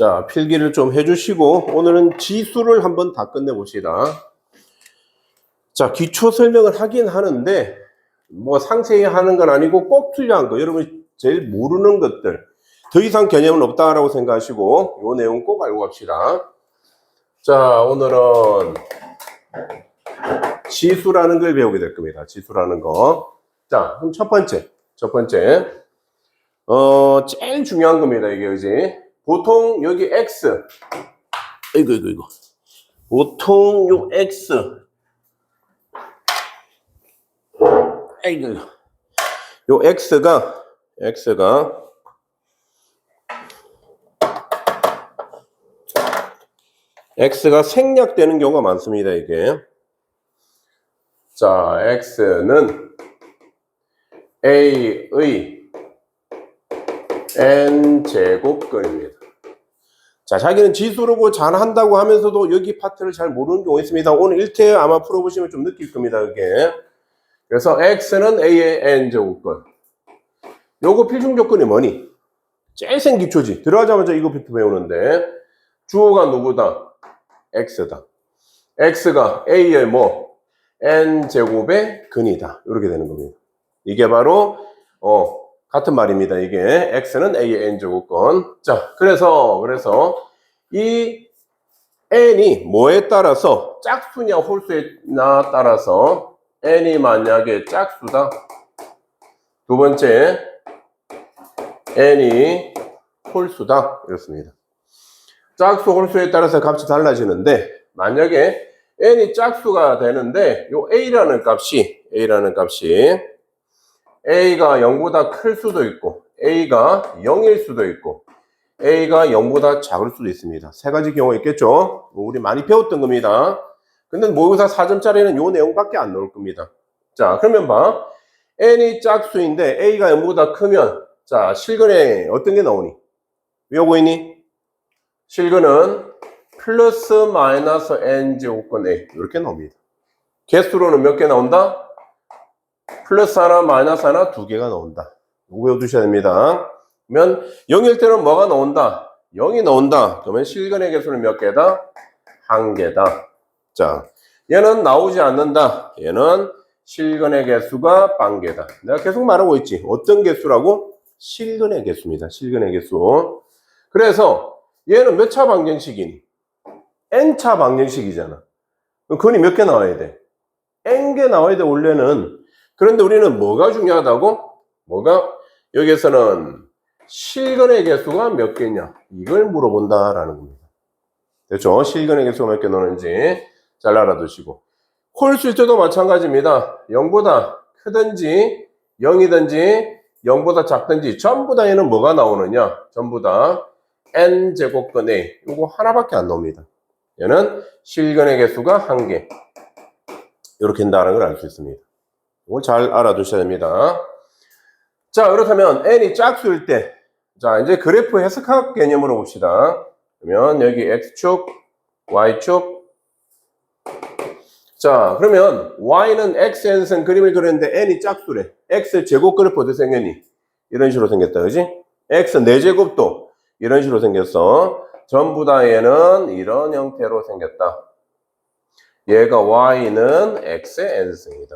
자, 필기를 좀 해주시고 오늘은 지수를 한번 다 끝내봅시다. 자, 기초 설명을 하긴 하는데 뭐 상세히 하는 건 아니고 꼭 필요한 거, 여러분이 제일 모르는 것들, 더 이상 개념은 없다라고 생각하시고 요 내용 꼭 알고 갑시다. 자, 오늘은 지수라는 걸 배우게 될 겁니다. 지수라는 거. 자, 그럼 첫 번째 제일 중요한 겁니다. 이게 그지? 보통 여기 x, 이거 보통 요 x, 요 x가 생략되는 경우가 많습니다. 이게. 자, x는 a의 n제곱근입니다. 자, 자기는 지수로고 잘한다고 하면서도 여기 파트를 잘 모르는 경우가 있습니다. 오늘 1태 아마 풀어보시면 좀 느낄 겁니다. 이게. 그래서 x는 a의 n제곱근. 요거 필중 조건이 뭐니? 제일 센 기초지. 들어가자마자 이거부터 배우는데 주어가 누구다? x다. x가 a의 뭐? n제곱의 근이다. 이렇게 되는 겁니다. 이게 바로 같은 말입니다. 이게 x는 a의 n제곱근. 자, 그래서 이 n이 뭐에 따라서 짝수냐 홀수냐 따라서 n이 만약에 짝수다. 두 번째 n이 홀수다. 이렇습니다. 짝수 홀수에 따라서 값이 달라지는데 만약에 n이 짝수가 되는데 요 a라는 값이 a가 0보다 클 수도 있고 a가 0일 수도 있고 a가 0보다 작을 수도 있습니다. 세 가지 경우가 있겠죠. 우리 많이 배웠던 겁니다. 근데 모의고사 4점짜리는 요 내용밖에 안 나올 겁니다. 자, 그러면 봐. n이 짝수인데 a가 0보다 크면 자, 실근에 어떤 게 나오니? 외우고 있니? 실근은 플러스 마이너스 n제곱근 a 이렇게 나옵니다. 개수로는 몇 개 나온다? 플러스 하나 마이너스 하나 두 개가 나온다. 이거 외워두셔야 됩니다. 그러면 0일 때는 뭐가 나온다? 0이 나온다. 그러면 실근의 개수는 몇 개다? 한 개다. 자, 얘는 나오지 않는다. 얘는 실근의 개수가 빵개다. 내가 계속 말하고 있지. 어떤 개수라고? 실근의 개수입니다. 실근의 개수. 그래서 얘는 몇 차 방정식이니? n차 방정식이잖아. 그럼 근이 몇 개 나와야 돼? n개 나와야 돼, 원래는. 그런데 우리는 뭐가 중요하다고? 뭐가? 여기에서는 실근의 개수가 몇 개냐? 이걸 물어본다라는 겁니다. 됐죠? 실근의 개수가 몇 개 나오는지 잘 알아두시고. 홀수일 때도 마찬가지입니다. 0보다 크든지 0이든지 0보다 작든지 전부 다 얘는 뭐가 나오느냐? 전부 다 n제곱근 a. 이거 하나밖에 안 나옵니다. 얘는 실근의 개수가 한 개. 이렇게 된다는 걸 알 수 있습니다. 이걸 잘 알아두셔야 됩니다. 자, 그렇다면 n이 짝수일 때, 자, 이제 그래프 해석학 개념으로 봅시다. 그러면 여기 x축, y축. 자, 그러면 y는 xn선 그림을 그렸는데 n이 짝수래. x 제곱 그래프 어떻게 생겼니? 이런 식으로 생겼다, 그지? x 4제곱도 이런 식으로 생겼어. 전부 다 얘는 이런 형태로 생겼다. 얘가 y는 x의 n승이다.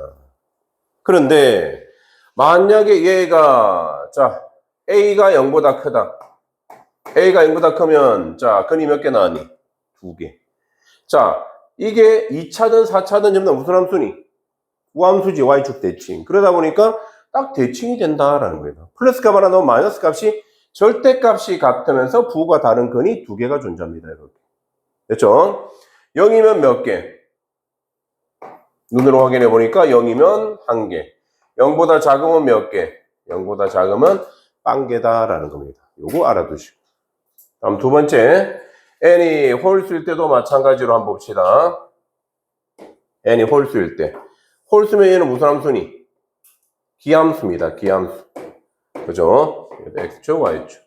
그런데 만약에 얘가 자 a가 0보다 크다. a가 0보다 크면 자 근이 몇 개 나왔니? 2개. 자 이게 2차든 4차든 전부 다 무슨 함수니? 우함수지. y축 대칭. 그러다 보니까 딱 대칭이 된다라는 거예요. 플러스 값 하나 넣으면 마이너스 값이 절대값이 같으면서 부호가 다른 근이 2개가 존재합니다. 이렇게. 됐죠? 0이면 몇 개? 눈으로 확인해 보니까 0이면 1개. 0보다 작으면 몇 개? 0보다 작으면 빵개다라는 겁니다. 요거 알아두시고. 다음 두 번째, n이 홀수일 때도 마찬가지로 한번 봅시다. n이 홀수일 때. 홀수면 얘는 무슨 함수니? 기함수입니다. 기함수. 그죠? x축, y축.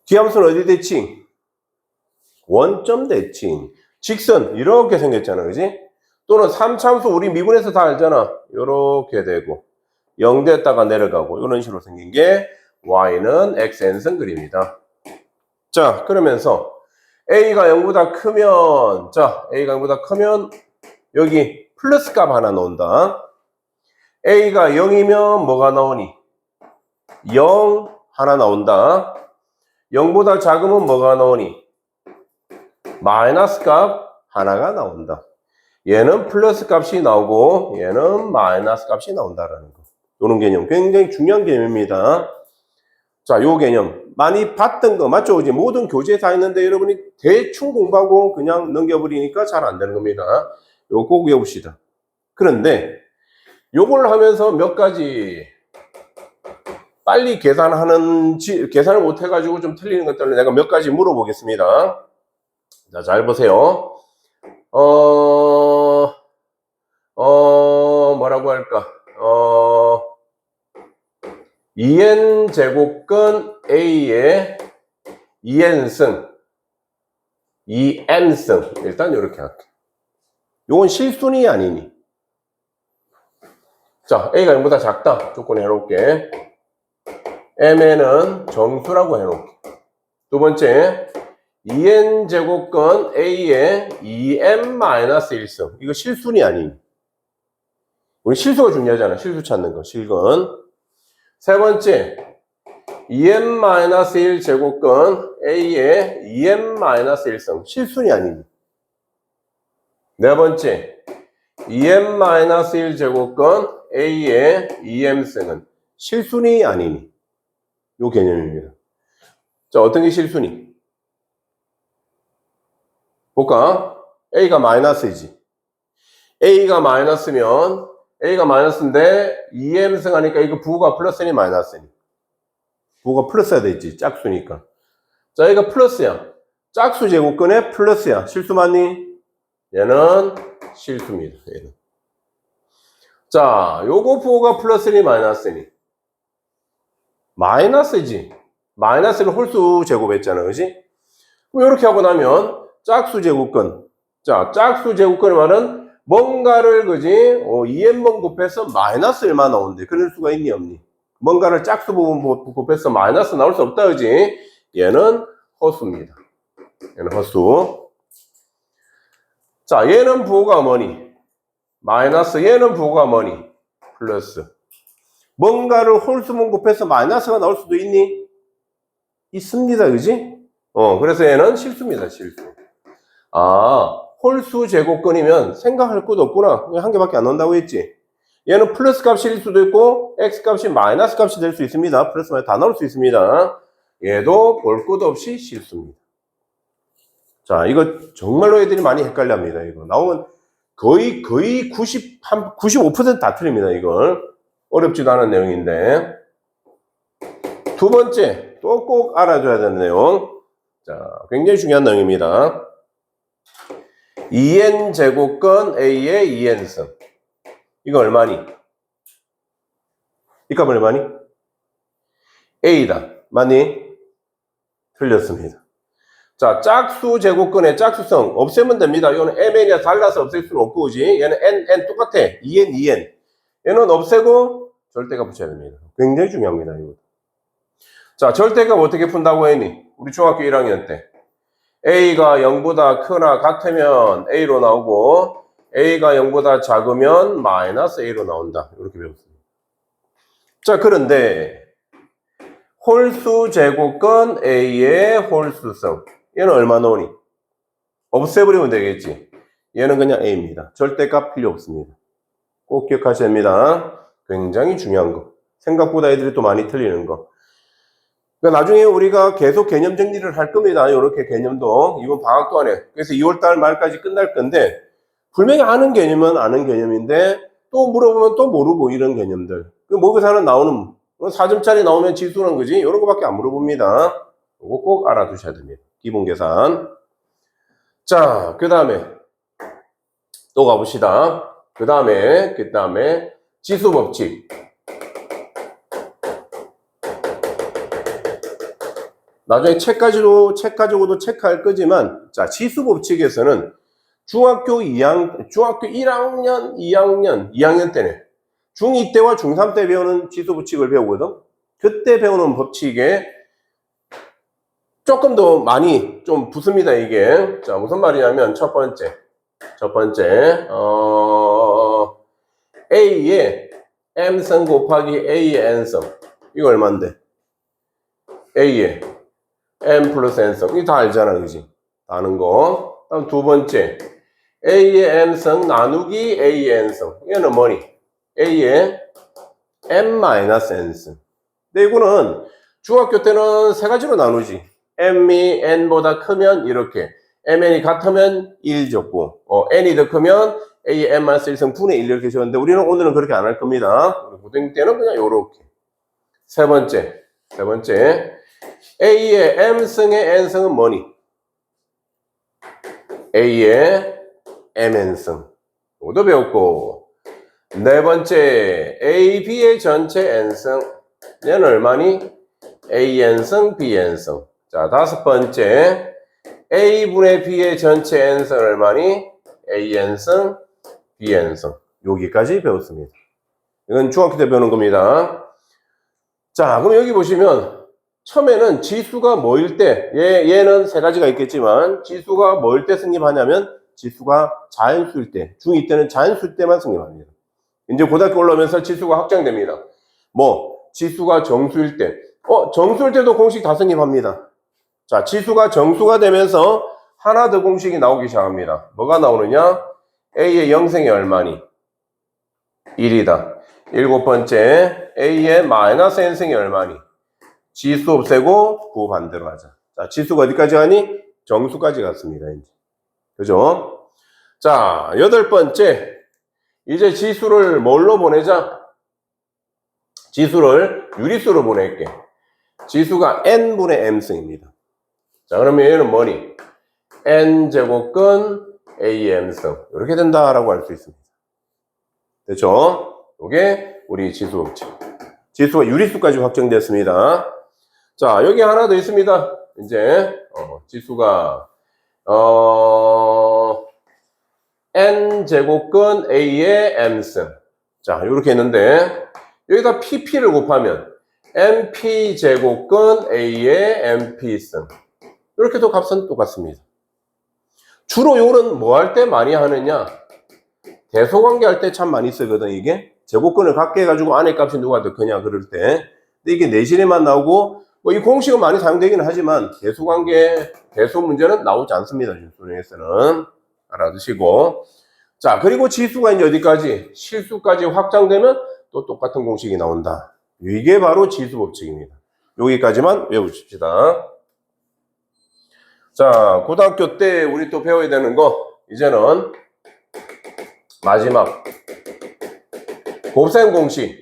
기함수는 어디 대칭? 원점 대칭. 직선 이렇게 생겼잖아. 그지? 또는 3참수 우리 미분해서 다 알잖아. 요렇게 되고 0 됐다가 내려가고 이런 식으로 생긴 게 y는 xn선 그림이다. 자, 그러면서 A가 0보다 크면, 자, A가 0보다 크면 여기 플러스 값 하나 넣는다. A가 0이면 뭐가 나오니? 0 하나 나온다. 0보다 작으면 뭐가 나오니? 마이너스 값 하나가 나온다. 얘는 플러스 값이 나오고 얘는 마이너스 값이 나온다라는 거. 이런 개념 굉장히 중요한 개념입니다. 자, 요 개념 많이 봤던 거 맞죠? 이제 모든 교재에 다 있는데 여러분이 대충 공부하고 그냥 넘겨버리니까 잘 안 되는 겁니다. 요거 꼭 외웁시다. 그런데 요걸 하면서 몇 가지 빨리 계산을 못 해가지고 좀 틀리는 것들을 내가 몇 가지 물어보겠습니다. 자, 잘 보세요. 뭐라고 할까? 2n 제곱근 A의 2n승, 2m승. 일단 이렇게 할게. 요건 실순위 아니니? 자, A가 0보다 작다. 조건 해놓을게. M에는 정수라고 해놓을게. 두 번째, 2n 제곱근 A의 2m-1승. 이거 실순위 아니니? 우리 실수가 중요하잖아. 실수 찾는 거. 실근. 세 번째, 2m-1 제곱근 A의 2m-1승. 실순위 아니니? 네 번째, 2m-1 제곱근 A의 2m승은 실순위 아니니? 요 개념입니다. 자, 어떤 게 실순위? 볼까? A가 마이너스이지. A가 마이너스면 A가 마이너스인데 2m승 하니까 이거 부호가 플러스니 마이너스니? 부호가 플러스야 되지. 짝수니까. 자, 얘가 플러스야. 짝수 제곱근에 플러스야. 실수 맞니? 얘는 실수입니다. 얘는. 자, 요거 부호가 플러스니 마이너스니? 마이너스지. 마이너스를 홀수 제곱했잖아. 그지? 그럼 이렇게 하고 나면 짝수 제곱근. 자, 짝수 제곱근의 말은 뭔가를 그지? 2n번 곱해서 마이너스 1만 나오는데 그럴 수가 있니 없니? 뭔가를 짝수 부분 곱해서 마이너스 나올 수 없다. 그지? 얘는 허수입니다. 얘는 허수. 자, 얘는 부호가 뭐니? 마이너스. 얘는 부호가 뭐니? 플러스. 뭔가를 홀수분 곱해서 마이너스가 나올 수도 있니? 있습니다. 그지? 그래서 얘는 실수입니다. 실수. 아, 홀수 제곱근이면 생각할 것도 없구나. 한 개밖에 안 나온다고 했지. 얘는 플러스 값일 수도 있고 x 값이 마이너스 값이 될 수 있습니다. 플러스 마이너스 다 나올 수 있습니다. 얘도 볼 것 없이 실수입니다. 자, 이거 정말로 애들이 많이 헷갈려합니다. 이거 나오면 거의 95% 다 틀립니다. 이걸. 어렵지도 않은 내용인데. 두 번째, 또 꼭 알아줘야 되는 내용. 자, 굉장히 중요한 내용입니다. 2n 제곱근 A의 2n승. 이거 얼마니? 이 값은 얼마니? A다. 맞니? 틀렸습니다. 자, 짝수 제곱근의 짝수성 없애면 됩니다. 이거는 mn이야 달라서 없앨 수는 없고, 그지? 얘는 n 똑같아. 2n, 2n. 얘는 없애고 절대값 붙여야 됩니다. 굉장히 중요합니다. 이거. 자, 절대값 어떻게 푼다고 했니? 우리 중학교 1학년 때. A가 0보다 크나 같으면 A로 나오고 A가 0보다 작으면 마이너스 A로 나온다. 이렇게 배웠습니다. 자, 그런데 홀수 제곱근 A의 홀수성. 얘는 얼마 나오니? 없애버리면 되겠지. 얘는 그냥 A입니다. 절대값 필요 없습니다. 꼭 기억하셔야 됩니다. 굉장히 중요한 거. 생각보다 애들이 또 많이 틀리는 거. 그러니까 나중에 우리가 계속 개념 정리를 할 겁니다. 이렇게 개념도 이번 방학 동안에. 그래서 2월달 말까지 끝날 건데 분명히 아는 개념은 아는 개념인데 또 물어보면 또 모르고 이런 개념들. 그 모의고사는 나오는 4점짜리 나오면 지수는 거지. 이런 거밖에 안 물어봅니다. 이거 꼭 알아두셔야 됩니다. 기본 계산. 자, 그 다음에 또 가봅시다. 그 다음에 지수 법칙. 나중에 책 가지고도 체크할 거지만, 자, 지수 법칙에서는 중학교 1학년, 2학년 때네. 중2 때와 중3 때 배우는 지수 법칙을 배우거든. 그때 배우는 법칙에 조금 더 많이 좀 붙습니다, 이게. 자, 무슨 말이냐면, 첫 번째, A의 M승 곱하기 A의 N승. 이거 얼만데? A의 M 플러스 N승. 이거 다 알잖아, 그지? 다 아는 거. 다음 두 번째, A의 M승 나누기 A의 N승. 이거는 뭐니? A의 M 마이너스 N승. 근데 이거는 중학교 때는 세 가지로 나누지. M이 N보다 크면 이렇게. MN이 같으면 1 적고, N이 더 크면 A의 M 마이너스 1승 분의 1 이렇게 적었는데 우리는 오늘은 그렇게 안 할 겁니다. 고등 때는 그냥 요렇게. 세 번째. A의 M승의 N승은 뭐니? A의 MN승. 이것도 배웠고. 네 번째, A, B의 전체 N승. 얘는 얼마니? AN승, BN승. 자, 다섯 번째, A분의 B의 전체 N승 얼마니? AN승, BN승. 여기까지 배웠습니다. 이건 중학교 때 배우는 겁니다. 자, 그럼 여기 보시면 처음에는 지수가 뭐일 때, 얘는 세 가지가 있겠지만 지수가 뭐일 때 승립하냐면 지수가 자연수일 때, 중2 때는 자연수일 때만 승립합니다. 이제 고등학교 올라오면서 지수가 확장됩니다. 지수가 정수일 때. 정수일 때도 공식 다 승립합니다. 자, 지수가 정수가 되면서 하나 더 공식이 나오기 시작합니다. 뭐가 나오느냐? A의 영승이 얼마니? 1이다. 일곱 번째, A의 마이너스 N승이 얼마니? 지수 없애고 그 반대로 하자. 자, 지수가 어디까지 가니? 정수까지 갔습니다, 이제. 그죠? 자, 여덟 번째. 이제 지수를 뭘로 보내자? 지수를 유리수로 보낼게. 지수가 n분의 m승입니다. 자, 그러면 얘는 뭐니? n제곱근 am승. 이렇게 된다라고 할 수 있습니다. 됐죠? 이게 우리 지수 법칙. 지수가 유리수까지 확정됐습니다. 자, 여기 하나 더 있습니다. 이제 지수가 n제곱근 a의 m승. 자, 이렇게 했는데 여기다 pp를 곱하면 mp제곱근 a의 mp승. 이렇게 또 값은 똑같습니다. 주로 요거는 뭐 할 때 많이 하느냐? 대소관계 할 때 참 많이 쓰거든, 이게. 제곱근을 갖게 해가지고 안에 값이 누가 더 크냐, 그럴 때. 근데 이게 내신에만 나오고, 이 공식은 많이 사용되기는 하지만, 대소관계, 대소 문제는 나오지 않습니다, 수능에서는. 알아두시고. 자, 그리고 지수가 이제 어디까지? 실수까지 확장되면 또 똑같은 공식이 나온다. 이게 바로 지수 법칙입니다. 여기까지만 외우십시다. 자, 고등학교 때 우리 또 배워야 되는 거, 이제는 마지막. 곱셈 공식,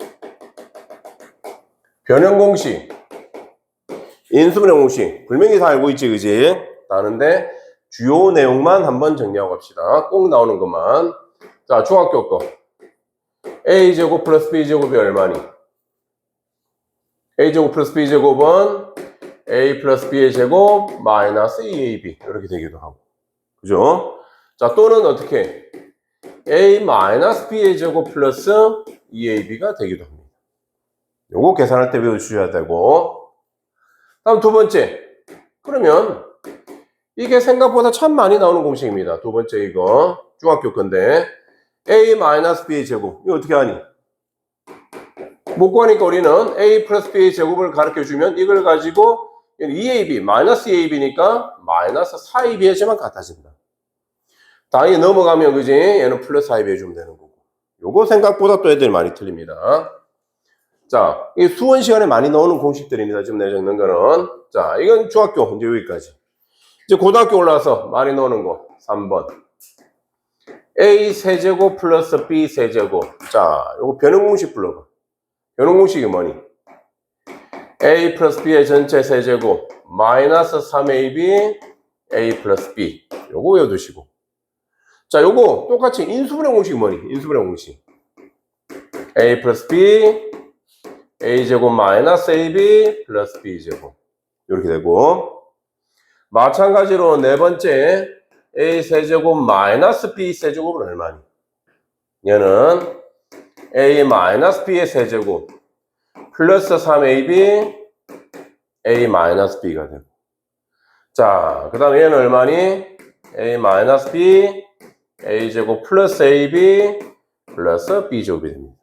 변형 공식, 인수분해 공식. 분명히 다 알고 있지, 그지? 다 아는데, 주요 내용만 한번 정리하고 갑시다. 꼭 나오는 것만. 자, 중학교 거. A제곱 플러스 B제곱이 얼마니? A제곱 플러스 B제곱은 A 플러스 B의 제곱 마이너스 2AB. 이렇게 되기도 하고. 그죠? 자, 또는 어떻게? A 마이너스 B의 제곱 플러스 2AB가 되기도 합니다. 요거 계산할 때 외워주셔야 되고. 다음 두 번째. 그러면 이게 생각보다 참 많이 나오는 공식입니다. 두 번째 이거. 중학교 건데. A 마이너스 B의 제곱. 이거 어떻게 하니? 못 구하니까 우리는 A 플러스 B의 제곱을 가르쳐주면 이걸 가지고 2AB, 마이너스 2AB니까 마이너스 4AB 해주면 같아진다. 당연히 넘어가면 그지? 얘는 플러스 4AB 해주면 되는 거고. 요거 생각보다 또 애들이 많이 틀립니다. 자, 이 수원 시간에 많이 나오는 공식들입니다. 지금 내적는 거는. 자, 이건 중학교 이제 여기까지. 이제 고등학교 올라와서 많이 나오는 거 3번. A 세제곱 플러스 B 세제곱. 자, 요거 변형 공식 불러봐. 변형 공식이 뭐니? A 플러스 B의 전체 세제곱 마이너스 3AB A 플러스 B. 요거 외워두시고. 자, 요거 똑같이 인수분해 공식이 뭐니? 인수분해 공식. A 플러스 B A제곱 마이너스 AB 플러스 B제곱. 이렇게 되고. 마찬가지로 네 번째 A 세제곱 마이너스 B 세제곱은 얼마니? 얘는 A 마이너스 B의 세제곱 플러스 3AB A 마이너스 B가 되고. 자, 그 다음에 얘는 얼마니? a-b a제곱 플러스 ab 플러스 b제곱이 됩니다.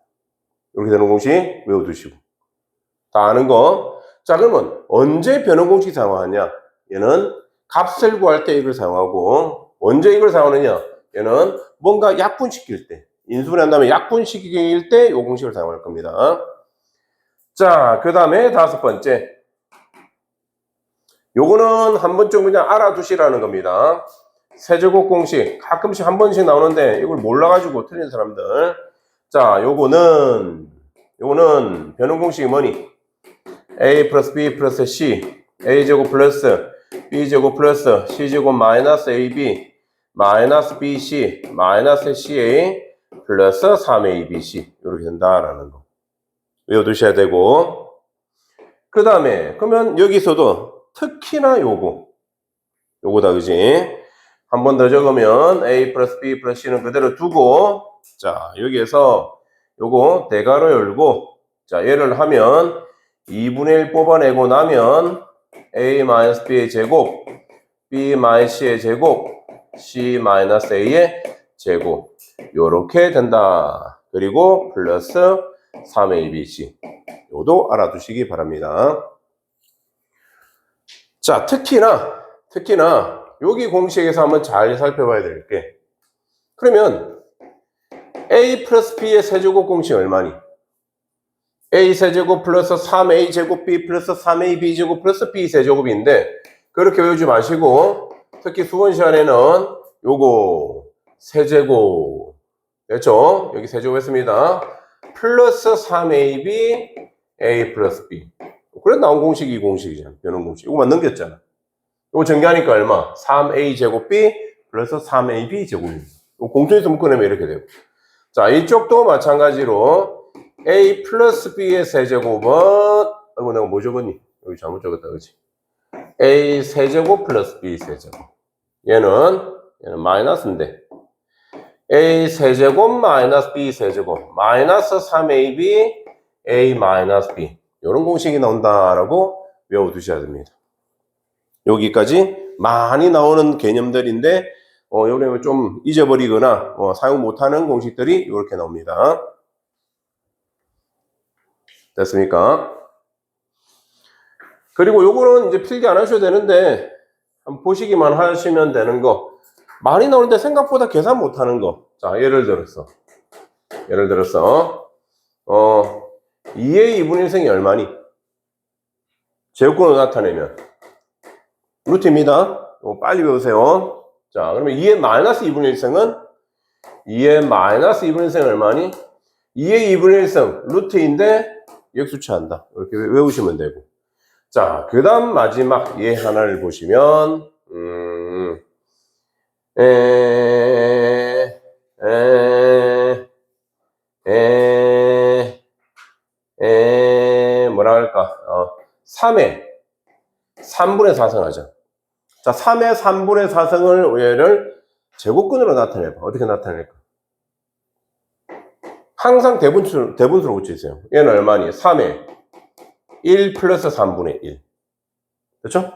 이렇게 되는 공식 외워두시고. 다 아는 거. 자, 그러면 언제 변형 공식 사용하냐? 얘는 값을 구할 때 이걸 사용하고, 언제 이걸 사용하느냐? 얘는 뭔가 약분시킬 때, 인수분해한 다음에 약분시킬 때 이 공식을 사용할 겁니다. 자, 그 다음에 다섯 번째. 요거는 한 번쯤 그냥 알아두시라는 겁니다. 세제곱 공식 가끔씩 한 번씩 나오는데 이걸 몰라가지고 틀린 사람들. 자, 요거는 변형 공식이 뭐니? a 플러스 b 플러스 c a제곱 플러스 b제곱 플러스 c제곱 마이너스 ab 마이너스 bc 마이너스 ca 플러스 3abc 이렇게 된다라는 거 외워두셔야 되고, 그 다음에 그러면 여기서도 특히나 요거다, 그지? 한 번 더 적으면 a 플러스 b 플러스 c는 그대로 두고, 자, 여기에서 요거 대괄호 열고, 자, 얘를 하면 2분의 1 뽑아내고 나면 a-b의 제곱, b-c의 제곱, c-a의 제곱 요렇게 된다. 그리고 플러스 3abc 요도 알아두시기 바랍니다. 자, 특히나 여기 공식에서 한번 잘 살펴봐야 될 게, 그러면 a 플러스 b의 세제곱 공식 얼마니? a 세제곱 플러스 3a 제곱 b 플러스 3ab 제곱 플러스 b 세제곱인데, 그렇게 외우지 마시고 특히 수원 시간에는 요거 세제곱 됐죠? 여기 세제곱 했습니다. 플러스 3ab a 플러스 b. 그래 나온 공식이 이 공식이잖아. 변형 공식. 이거만 넘겼잖아. 이거 전개하니까 얼마? 3a 제곱 b 플러스 3ab 제곱입니다. 공통에서 묶어내면 이렇게 돼요. 자, 이쪽도 마찬가지로 a 플러스 b의 세제곱은, 아이고 내가 뭐 적었니? 여기 잘못 적었다, 그렇지? a 세제곱 플러스 b 세제곱. 얘는 마이너스인데 a 세제곱 마이너스 b 세제곱 마이너스 3ab a 마이너스 b 이런 공식이 나온다라고 외워두셔야 됩니다. 여기까지 많이 나오는 개념들인데 요즘에 좀 잊어버리거나 사용 못하는 공식들이 이렇게 나옵니다. 됐습니까? 그리고 요거는 이제 필기 안 하셔도 되는데 한번 보시기만 하시면 되는 거. 많이 나오는데 생각보다 계산 못하는 거. 자, 예를 들어서 2의 2분의 1승이 얼마니? 제곱근으로 나타내면 루트입니다. 빨리 배우세요. 자, 그러면 2의 마이너스 2분의 1승은 2의 마이너스 2분의 1승은 얼마니? 2의 2분의 1승 루트인데 역수치한다. 이렇게 외우시면 되고. 자, 그 다음 마지막 예 하나를 보시면 뭐라 할까? 3의 3분의 4승 하자. 자, 3의 3분의 4승을 얘를 제곱근으로 나타내봐. 어떻게 나타낼까? 항상 대분수로 고치세요. 얘는 얼마니? 3의 1 플러스 3분의 1. 그렇죠?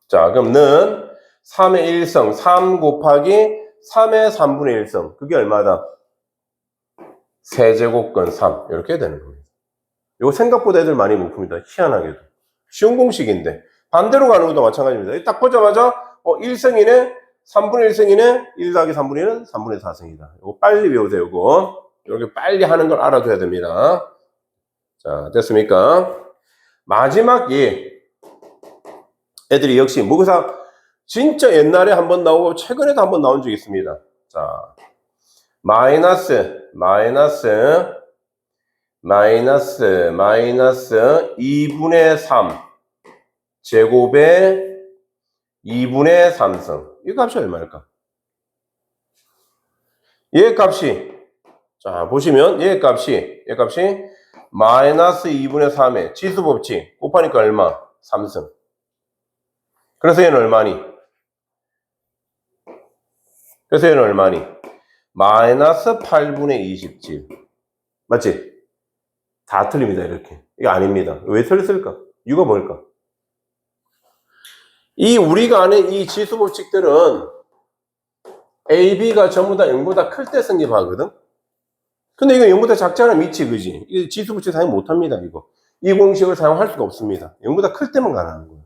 자, 그럼 는 3의 1성 3 곱하기 3의 3분의 1성 그게 얼마다? 세제곱근 3 이렇게 되는 겁니다. 이거 생각보다 애들 많이 못 풉니다. 희한하게도. 쉬운 공식인데 반대로 가는 것도 마찬가지입니다. 딱 보자마자 1승이네 3분의 1승이네 1 더하기 3분의 1은 3분의 4승이다. 이거 빨리 외우세요. 이거 이렇게 빨리 하는 걸 알아둬야 됩니다. 자, 됐습니까? 마지막 예. 애들이 역시 모의고사 진짜 옛날에 한번 나오고 최근에도 한번 나온 적이 있습니다. 자, 마이너스 2분의 3 제곱에 2분의 3승. 이 값이 얼마일까? 얘 값이, 자, 보시면 얘 값이 마이너스 2분의 3의 지수법칙 곱하니까 얼마? 3승. 그래서 얘는 얼마니? 마이너스 8분의 27. 맞지? 다 틀립니다, 이렇게. 이게 아닙니다. 왜 틀렸을까? 이유가 뭘까? 이 우리가 아는 이 지수 법칙들은 A, B가 전부 다 0보다 클 때 성립하거든. 근데 이거 0보다 작잖아, 미치, 그지? 이 지수 법칙 사용 못합니다, 이거. 이 공식을 사용할 수가 없습니다. 0보다 클 때만 가능한 거예요.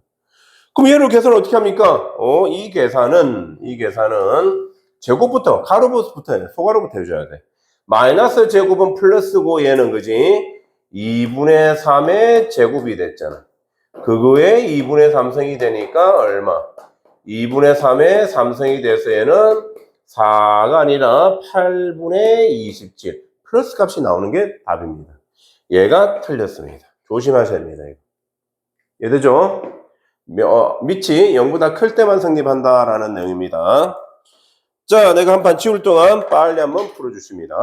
그럼 얘를 계산을 어떻게 합니까? 이 계산은 제곱부터, 가로부터 해. 소가로부터 해줘야 돼. 마이너스 제곱은 플러스고 얘는 그지? 2분의 3의 제곱이 됐잖아. 그거에 2분의 3승이 되니까 얼마? 2분의 3의 3승이 돼서 얘는 4가 아니라 8분의 27. 플러스 값이 나오는 게 답입니다. 얘가 틀렸습니다. 조심하셔야 됩니다. 이해되죠? 밑이 0보다 클 때만 성립한다라는 내용입니다. 자, 내가 한 판 치울 동안 빨리 한번 풀어주십니다.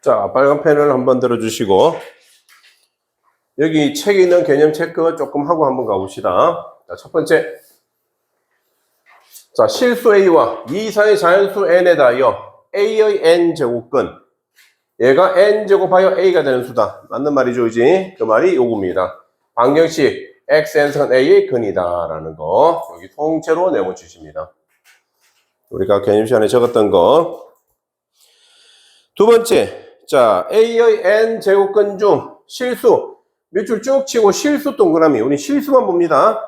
자, 빨간 펜을 한번 들어주시고 여기 책에 있는 개념 체크 조금 하고 한번 가봅시다. 자, 첫 번째. 자, 실수 A와 2 이상의 자연수 N에 대하여 A의 N제곱근. 얘가 N제곱하여 A가 되는 수다. 맞는 말이죠, 그지? 그 말이 요겁니다. 방정식 X N승은 A의 근이다. 라는 거. 여기 통째로 내보주십니다. 우리가 개념 시간에 적었던 거. 두 번째. 자, A의 N제곱근 중 실수. 몇 줄 쭉 치고 실수 동그라미. 우리 실수만 봅니다.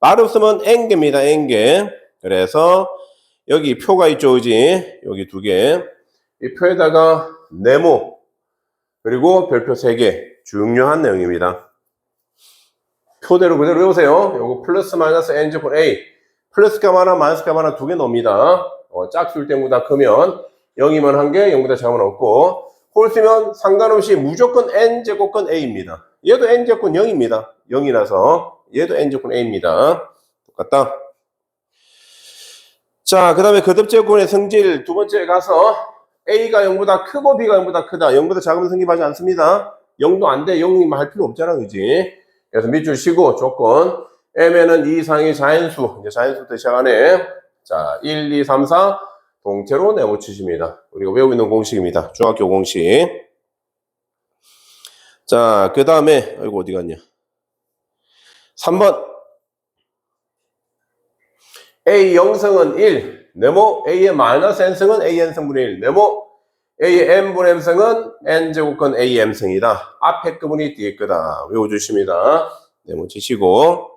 말 없으면 N개입니다. N개. 그래서 여기 표가 있죠, 그지? 여기 두 개. 이 표에다가 네모 그리고 별표 3개. 중요한 내용입니다. 표대로 그대로 외우세요. 요거 플러스 마이너스 N제곱 A. 플러스 값 하나 마이너스 값 하나 두 개 넣습니다. 짝수일 때보다 크면 0이면 한 개, 0보다 작으면 없고 홀수면 상관없이 무조건 N제곱근 A입니다. 얘도 N제곱근 0입니다. 0이라서 얘도 N제곱근 A입니다. 똑같다. 자, 그 다음에 거듭제곱근의 성질 두 번째 가서 A가 0보다 크고 B가 0보다 크다. 0보다 작으면 성립하지 않습니다. 0도 안 돼. 0이면 할 필요 없잖아, 그지? 그래서 밑줄 쉬고 조건 M에는 2 이상의 자연수. 이제 자연수부터 시작하네. 자, 1, 2, 3, 4 동태로 내보치십니다. 우리가 외우고 있는 공식입니다. 중학교 공식. 자, 그 다음에 아이고 어디 갔냐? 3번 A 0승은 1. 네모 A의 마이너스 N승은 A N승분의 1. 네모 A의 N분의 M승은 N제곱근 A M승이다. 앞에 끄분이 뒤에 끄다. 외워주십니다. 네모 치시고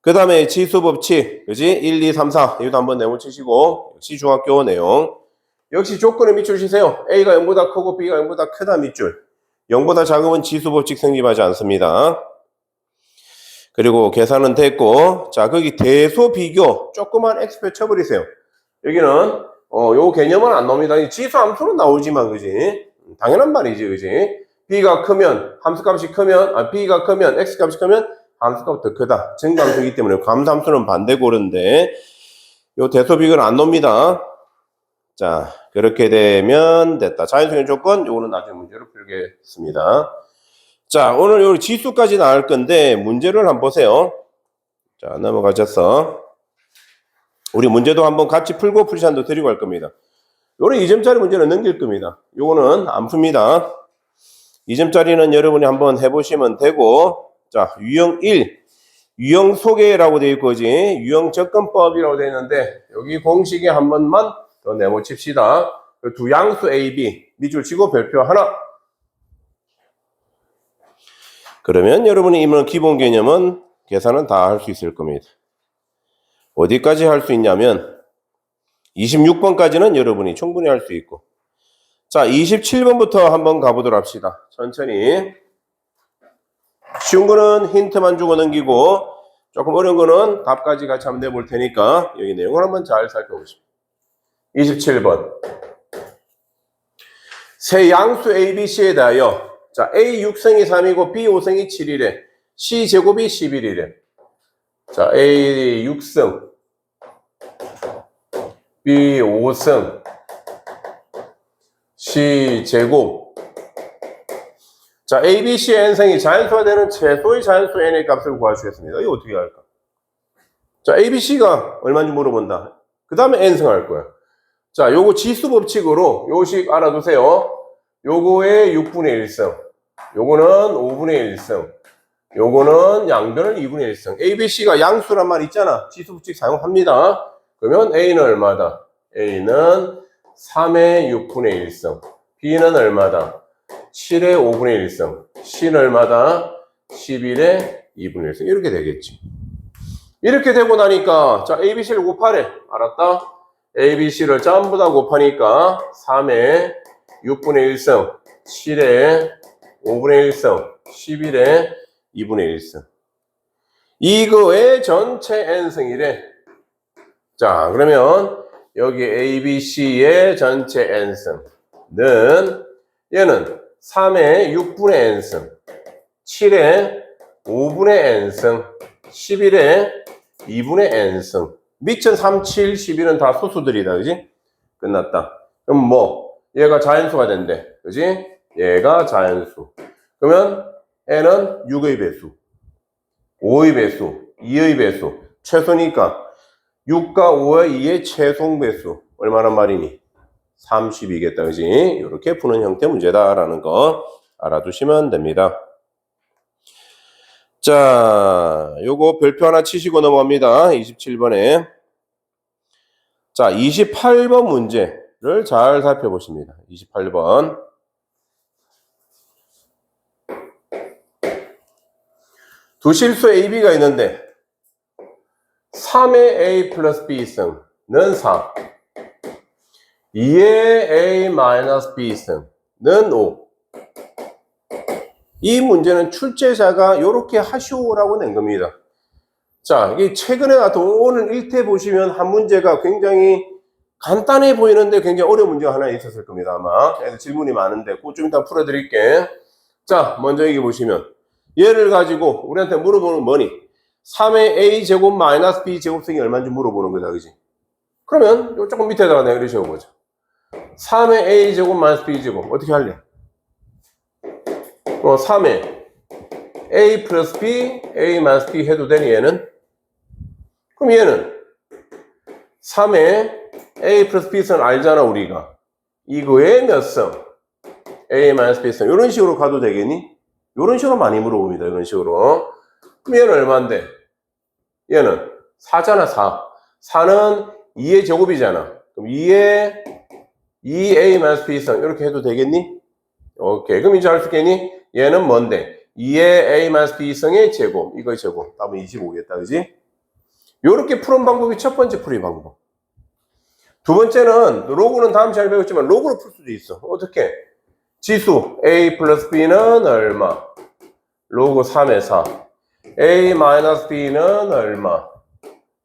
그 다음에 지수법칙, 그지? 1, 2, 3, 4. 이것도 한번 네모 치시고 역시 중학교 내용. 역시 조건에 밑줄 치세요. A가 0보다 크고 B가 0보다 크다 밑줄. 0보다 작으면 지수법칙 성립하지 않습니다. 그리고 계산은 됐고, 자, 거기 대소 비교 조그만 X표 쳐버리세요. 여기는 요 개념은 안 나옵니다. 지수 함수는 나오지만, 그지? 당연한 말이지, 그지? B가 크면 함수값이 크면 B가 크면 X값이 크면 함수값이 더 크다. 증가함수이기 때문에 감수함수는 반대고른데 요 대소 비교는 안 나옵니다. 자, 그렇게 되면 됐다. 자연수의 조건, 요거는 나중에 문제로 풀겠습니다. 자, 오늘 요 지수까지 나올 건데, 문제를 한번 보세요. 자, 넘어가셔서. 우리 문제도 한번 같이 풀고 풀시한도 드리고 할 겁니다. 요런 2점짜리 문제는 넘길 겁니다. 요거는 안 풉니다. 2점짜리는 여러분이 한번 해보시면 되고, 자, 유형 1. 유형 소개라고 되어 있고, 유형 접근법이라고 되어 있는데, 여기 공식에 한 번만 더 네모 칩시다. 두 양수 A, B, 밑줄 치고 별표 하나. 그러면 여러분이 이런 기본 개념은 계산은 다 할 수 있을 겁니다. 어디까지 할 수 있냐면 26번까지는 여러분이 충분히 할 수 있고 자 27번부터 한번 가보도록 합시다. 천천히 쉬운 거는 힌트만 주고 넘기고 조금 어려운 거는 답까지 같이 한번 내볼 테니까 여기 내용을 한번 잘 살펴보십시오. 27번 세 양수 A, B, C에 대하여 자 A 6승이 3이고 B 5승이 7이래 C 제곱이 11이래 자 A 6승 B 5승 C 제곱 자, A, B, C, n승이 자연수가 되는 최소의 자연수 n의 값을 구하시겠습니다. 이거 어떻게 할까? 자, A, B, C가 얼마인지 물어본다. 그 다음에 n승 할 거야. 자, 요거 지수 법칙으로 요식 알아두세요. 요거의 6분의 1승. 요거는 5분의 1승. 요거는 양변을 2분의 1승. A, B, C가 양수란 말 있잖아. 지수 법칙 사용합니다. 그러면 A는 얼마다? A는 3의 6분의 1승. B는 얼마다? 7의 5분의 1승. C는 얼마다? 11의 2분의 1승. 이렇게 되겠지. 이렇게 되고 나니까, 자, A, B, C를 곱하래. 알았다? A, B, C를 전부 다 곱하니까 3의 6분의 1승, 7의 5분의 1승, 11의 2분의 1승. 이거의 전체 n승이래. 자, 그러면 여기 A, B, C의 전체 n승은 얘는 3의 6분의 n승, 7의 5분의 n승, 11의 2분의 n승. 밑은 3, 7, 11은 다 소수들이다. 그지? 끝났다. 그럼 뭐 얘가 자연수가 된대. 그지? 얘가 자연수. 그러면 n은 6의 배수, 5의 배수, 2의 배수. 최소니까 6과 5와 2의 최종 배수. 얼마나 말이니? 30이겠다. 그지? 이렇게 푸는 형태 문제다라는 거 알아두시면 됩니다. 자, 요거 별표 하나 치시고 넘어갑니다. 27번에. 자, 28번 문제를 잘 살펴보십니다. 28번. 두 실수 A, B가 있는데 3의 A 플러스 B 승은 4. 2의 A 마이너스 B 승은 5. 이 문제는 출제자가 이렇게 하시오라고 낸 겁니다. 자, 이게 최근에 나왔던 오늘 1태 보시면 한 문제가 굉장히 간단해 보이는데 굉장히 어려운 문제가 하나 있었을 겁니다. 아마 질문이 많은데 그거 좀 이따 풀어드릴게. 자, 먼저 여기 보시면 얘를 가지고 우리한테 물어보는 뭐니? 3의 A제곱 마이너스 B제곱승이 얼마인지 물어보는 거다. 그지? 그러면 요 조금 밑에다가 내가 이렇게 적어보자. 3의 A제곱 마이너스 B제곱 어떻게 할래? 3의 A 플러스 B, A 마이너스 B 해도 되니 얘는? 그럼 얘는 3의 A 플러스 B승 알잖아 우리가. 이거의 몇 승? A 마이너스 B승. 이런 식으로 가도 되겠니? 이런 식으로 많이 물어봅니다. 이런 식으로. 그럼 얘는 얼마인데? 얘는 4잖아 4. 4는 2의 제곱이잖아. 그럼 2의 2A 마이너스 B승 이렇게 해도 되겠니? 오케이. 그럼 이제 알 수 있겠니? 얘는 뭔데? 2의 A 마이너스 B승의 제곱. 이거의 제곱. 답은 25겠다. 그지? 요렇게 푸는 방법이 첫 번째 풀이 방법. 두 번째는 로그는 다음 시간에 배웠지만 로그로 풀 수도 있어. 어떻게? 지수 A 플러스 B는 얼마? 로그 3의 4. A 마이너스 B는 얼마?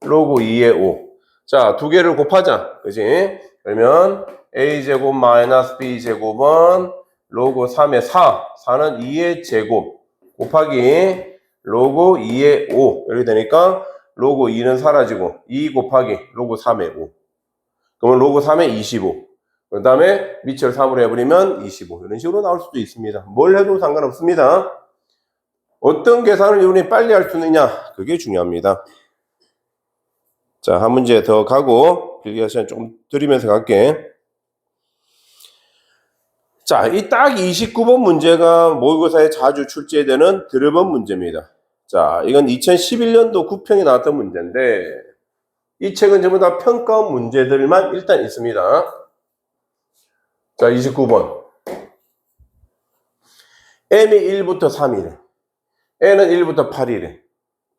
로그 2의 5. 자, 두 개를 곱하자. 그지? 그러면 A제곱 마이너스 B제곱은 로그 3의 4. 4는 2의 제곱. 곱하기 로그 2의 5. 이렇게 되니까 로그 2는 사라지고 2 곱하기 로그 3의 5. 그러면 로그 3의 25. 그 다음에 밑을 3으로 해버리면 25. 이런 식으로 나올 수도 있습니다. 뭘 해도 상관없습니다. 어떤 계산을 여러분이 빨리 할 수 있느냐? 그게 중요합니다. 자, 한 문제 더 가고 길게 시간 좀 드리면서 갈게. 자, 이 딱 29번 문제가 모의고사에 자주 출제되는 들어본 문제입니다. 자, 이건 2011년도 9평에 나왔던 문제인데 이 책은 전부 다 평가원 문제들만 일단 있습니다. 자, 29번. m이 1부터 3이래. n은 1부터 8이래.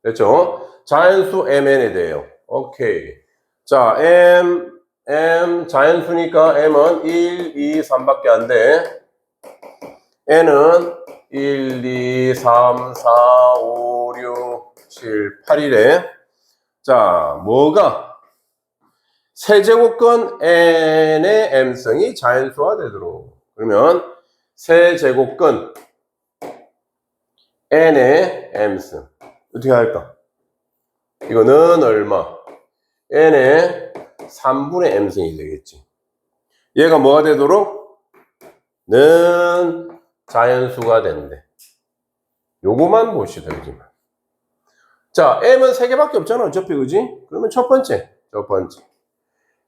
됐죠? 자연수 mn에 대해요. 오케이. 자, m, 자연수니까 m은 1, 2, 3밖에 안 돼. n은 1, 2, 3, 4, 5, 6, 7, 8이래. 자, 뭐가? 세제곱근 n의 m승이 자연수화 되도록. 그러면 세제곱근 n의 m승. 어떻게 할까? 이거는 얼마? n의 3분의 m승이 되겠지. 얘가 뭐가 되도록? 는 자연수가 된대. 요거만 보시다, 그지? 자, m은 3개밖에 없잖아, 어차피, 그지? 그러면 첫 번째.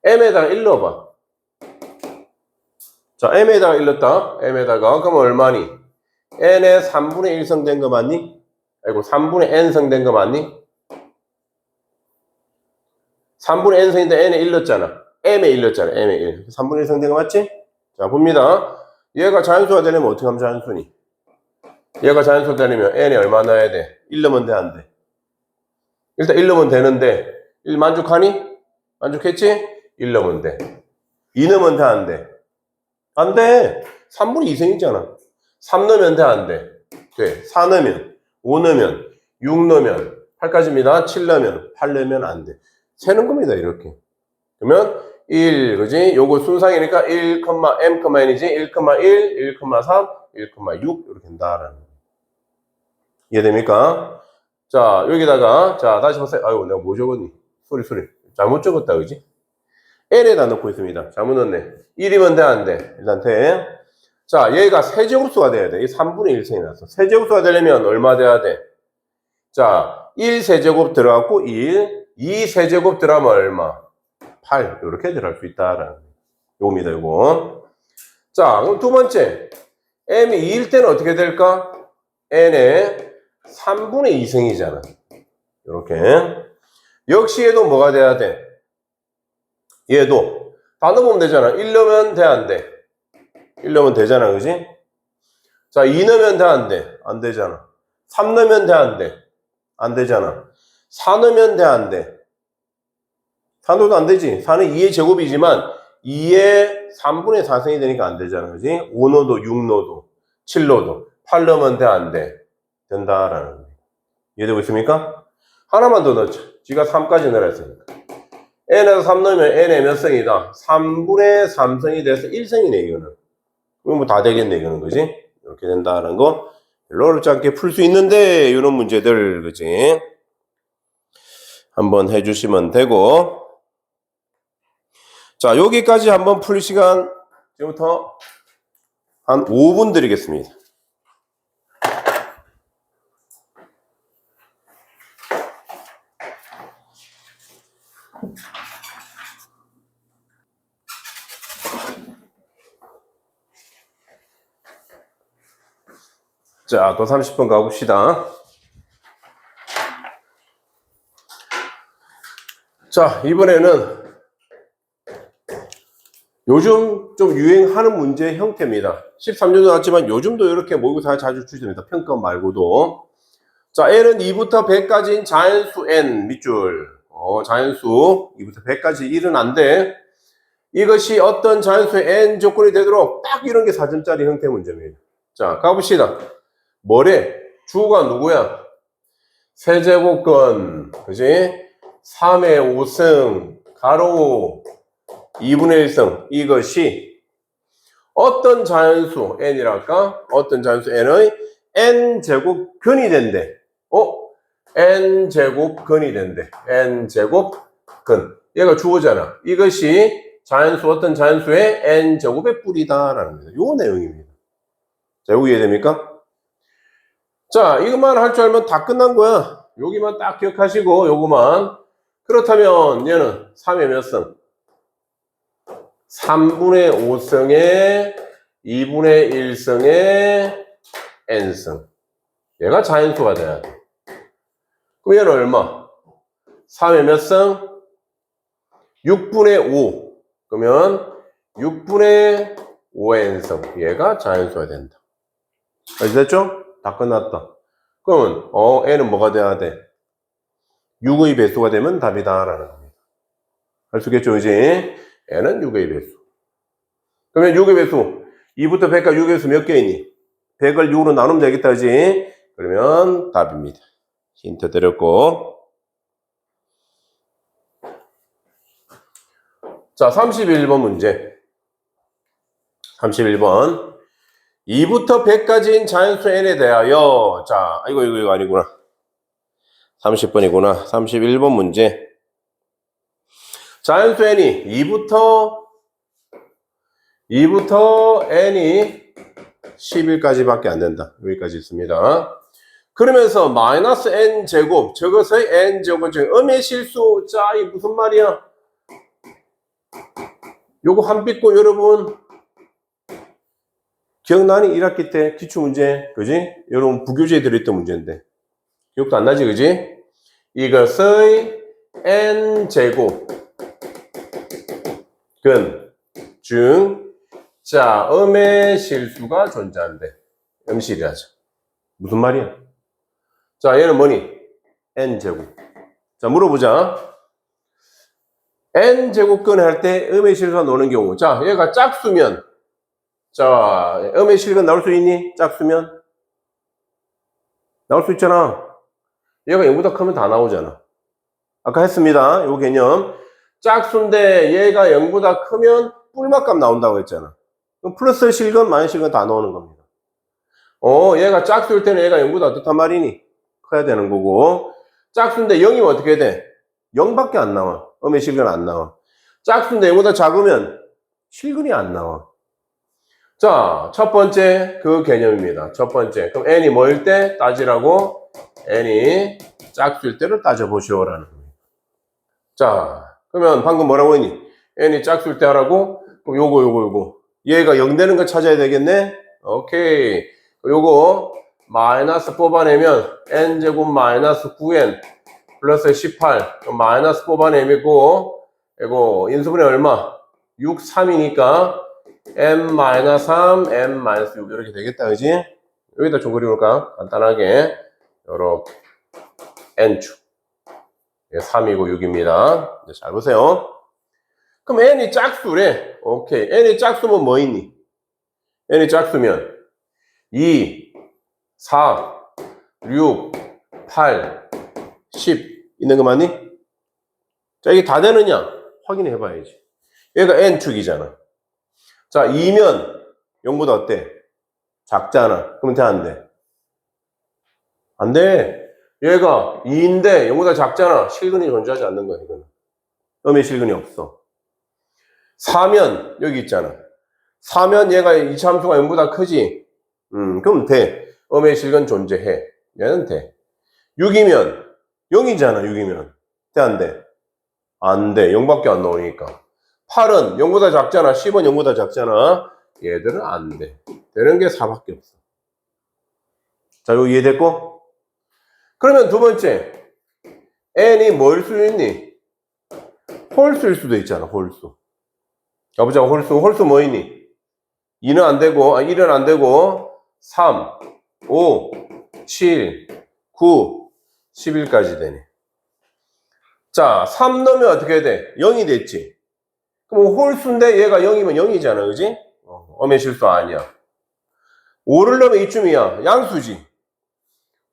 m에다가 1 넣어봐. 자, m에다가 1 넣었다. m에다가, 그럼 얼마니? n의 3분의 1성 된 거 맞니? 아이고, 3분의 n성 된 거 맞니? 3분의 n성인데 n에 1 넣었잖아. m에 1 넣었잖아, m에 1. 3분의 1성 된 거 맞지? 자, 봅니다. 얘가 자연수가 되려면 어떻게 하면 자연수니? 얘가 자연수가 되려면 n에 얼마 넣어야 돼? 1 넣으면 돼, 안 돼? 일단 1 넣으면 되는데 1 만족하니? 만족했지? 1 넣으면 돼. 2 넣으면 돼, 안 돼? 안 돼. 3분의 2승이잖아. 3 넣으면 돼, 안 돼? 돼. 4 넣으면, 5 넣으면, 6 넣으면, 8까지입니다. 7 넣으면, 8 넣으면 안 돼. 세는 겁니다, 이렇게. 그러면 1, 그지? 요거 순상이니까 1, m,n이지? 1, 1, 1,3, 1,6 이렇게 된다라는 거. 이해됩니까? 자, 여기다가, 자, 다시 보세요. 아이고, 내가 뭐 적었니? 소리. 잘못 적었다, 그지? n에다 넣고 있습니다. 잘못 넣었네. 1이면 돼, 안 돼? 일단 돼. 자, 얘가 세제곱수가 돼야 돼. 이 3분의 1승이 났어. 세제곱수가 되려면 얼마 돼야 돼? 자, 1세제곱 들어갔고 1, 2세제곱 들어가면 얼마? 8. 이렇게 들어갈 수 있다라는 요겁니다, 요거. 자, 그럼 두 번째. m이 2일 때는 어떻게 될까? n의 3분의 2승이잖아. 이렇게. 역시 얘도 뭐가 돼야 돼? 얘도 다 넣으면 되잖아. 1 넣으면 돼, 안 돼? 1 넣으면 되잖아, 그지? 자, 2 넣으면 돼, 안 돼? 안 되잖아. 3 넣으면 돼, 안 돼? 안 되잖아. 4 넣으면 돼, 안 돼? 4 넣어도 안 되지. 4는 2의 제곱이지만 2의 3분의 4승이 되니까 안 되잖아, 그지? 5 넣어도 6 넣어도 7 넣어도 8 넣으면 돼, 안 돼? 된다라는 거예요. 이해되고 있습니까? 하나만 더 넣자. 지가 3까지 넣으라 했으니까. n에서 3 넣으면 n의 몇 성이다? 3분의 3성이 돼서 1성이네, 이거는. 그럼 뭐 다 되겠네, 이거는, 그지? 이렇게 된다는 거. 별로 어렵지 않게 풀 수 있는데, 이런 문제들, 그지? 한번 해주시면 되고. 자, 여기까지 한번 풀 시간, 지금부터 한 5분 드리겠습니다. 자, 또 30분 가봅시다. 자, 이번에는 요즘 좀 유행하는 문제 형태입니다. 13년도 났지만 요즘도 이렇게 모의고사 자주 출제됩니다. 평가 말고도. 자, n은 2부터 100까지인 자연수 n 밑줄. 자연수 2부터 100까지 1은 안 돼. 이것이 어떤 자연수의 n 조건이 되도록 딱 이런 게 4점짜리 형태 문제입니다. 자, 가봅시다. 뭐래? 주어가 누구야? 세제곱근, 그지? 3의 5승, 가로 2분의 1승. 이것이 어떤 자연수 n이랄까? 어떤 자연수 n의 n제곱근이 된대. n제곱근이 된대. n제곱근. 얘가 주어잖아. 이것이 자연수, 어떤 자연수의 n제곱의 뿌리다라는 거예요. 요 내용입니다. 자, 이거 이해됩니까? 자, 이것만 할 줄 알면 다 끝난 거야. 여기만 딱 기억하시고, 요거만. 그렇다면 얘는 3의 몇 승? 3분의 5승에 2분의 1승에 n승. 얘가 자연수가 돼야 돼. 그럼 얘는 얼마? 3의 몇 승? 6분의 5. 그러면 6분의 5n승. 얘가 자연수가 된다. 아시겠죠? 다 끝났다. 그러면 n은 뭐가 돼야 돼? 6의 배수가 되면 답이다 라는 겁니다. 알 수 있겠죠, 이제? n은 6의 배수. 그러면 6의 배수 2부터 100까지 6의 배수 몇 개이니? 100을 6으로 나누면 되겠다, 그지? 그러면 답입니다. 힌트 드렸고. 자, 31번 문제. 31번. 2부터 100까지인 자연수 n에 대하여, 자, 이거 아니구나. 30번이구나. 31번 문제. 자연수 n이 2부터 n이 11까지밖에 안 된다. 여기까지 있습니다. 그러면서 마이너스 n제곱, 저것의 n제곱 중 음의 실수. 자, 이 무슨 말이야? 요거 한 빗고 여러분 기억나니? 1학기 때 기출문제, 그지? 여러분 부교재에 들어있던 문제인데 기억도 안 나지, 그지? 이것의 n제곱 근 중, 자, 음의 실수가 존재한대. 음실이라죠. 무슨 말이야? 자, 얘는 뭐니? n제곱. 자, 물어보자. n제곱근 할 때 음의 실수가 나오는 경우. 자, 얘가 짝수면, 자, 음의 실수가 나올 수 있니? 짝수면? 나올 수 있잖아. 얘가 0보다 크면 다 나오잖아. 아까 했습니다. 요 개념. 짝수인데 얘가 0보다 크면 뿔맛값 나온다고 했잖아. 그럼 플러스 실근, 마이너스 실근 다 나오는 겁니다. 얘가 짝수일 때는 얘가 0보다 어떻단 말이니? 커야 되는 거고. 짝수인데 0이면 어떻게 돼? 0밖에 안 나와. 음의 실근 안 나와. 짝수인데 0보다 작으면 실근이 안 나와. 자, 첫 번째 그 개념입니다. 첫 번째. 그럼 n이 뭐일 때 따지라고? n이 짝수일 때를 따져보시오라는 겁니다. 자, 그러면 방금 뭐라고 했니? n이 짝수일 때 하라고? 그럼 요거. 얘가 0 되는 거 찾아야 되겠네? 오케이. 요거 마이너스 뽑아내면 n제곱 마이너스 9n 플러스 18 마이너스 뽑아내고 이거 인수분해 얼마? 6, 3이니까 m-3, m-6 이렇게 되겠다, 그지? 여기다 좀 그려볼까? 간단하게 요렇게 n축 3이고 6입니다. 잘 보세요. 그럼 n이 짝수래. 오케이. n이 짝수면 뭐 있니? n이 짝수면 2, 4, 6, 8, 10 있는 거 맞니? 자, 이게 다 되느냐? 확인해 봐야지. 얘가 n축이잖아. 자, 2면 0보다 어때? 작잖아. 그러면 돼, 안 돼? 안 돼. 얘가 2인데 0보다 작잖아. 실근이 존재하지 않는 거야, 이거는. 음의 실근이 없어. 4면 여기 있잖아. 4면 얘가 이차함수가 0보다 크지? 그럼 돼. 음의 실근 존재해. 얘는 돼. 6이면 0이잖아, 6이면. 돼, 안 돼? 안 돼. 0밖에 안 나오니까. 8은 0보다 작잖아. 10은 0보다 작잖아. 얘들은 안 돼. 되는 게 4밖에 없어. 자, 이거 이해됐고? 그러면 두 번째. n이 뭐일 수 있니? 홀수일 수도 있잖아, 홀수. 가보자, 홀수 뭐 있니? 2는 안 되고, 1은 안 되고, 3, 5, 7, 9, 11까지 되네. 자, 3 넣으면 어떻게 돼? 0이 됐지? 그럼 홀수인데 얘가 0이면 0이잖아, 그지? 음의 실수 아니야. 5를 넣으면 이쯤이야. 양수지.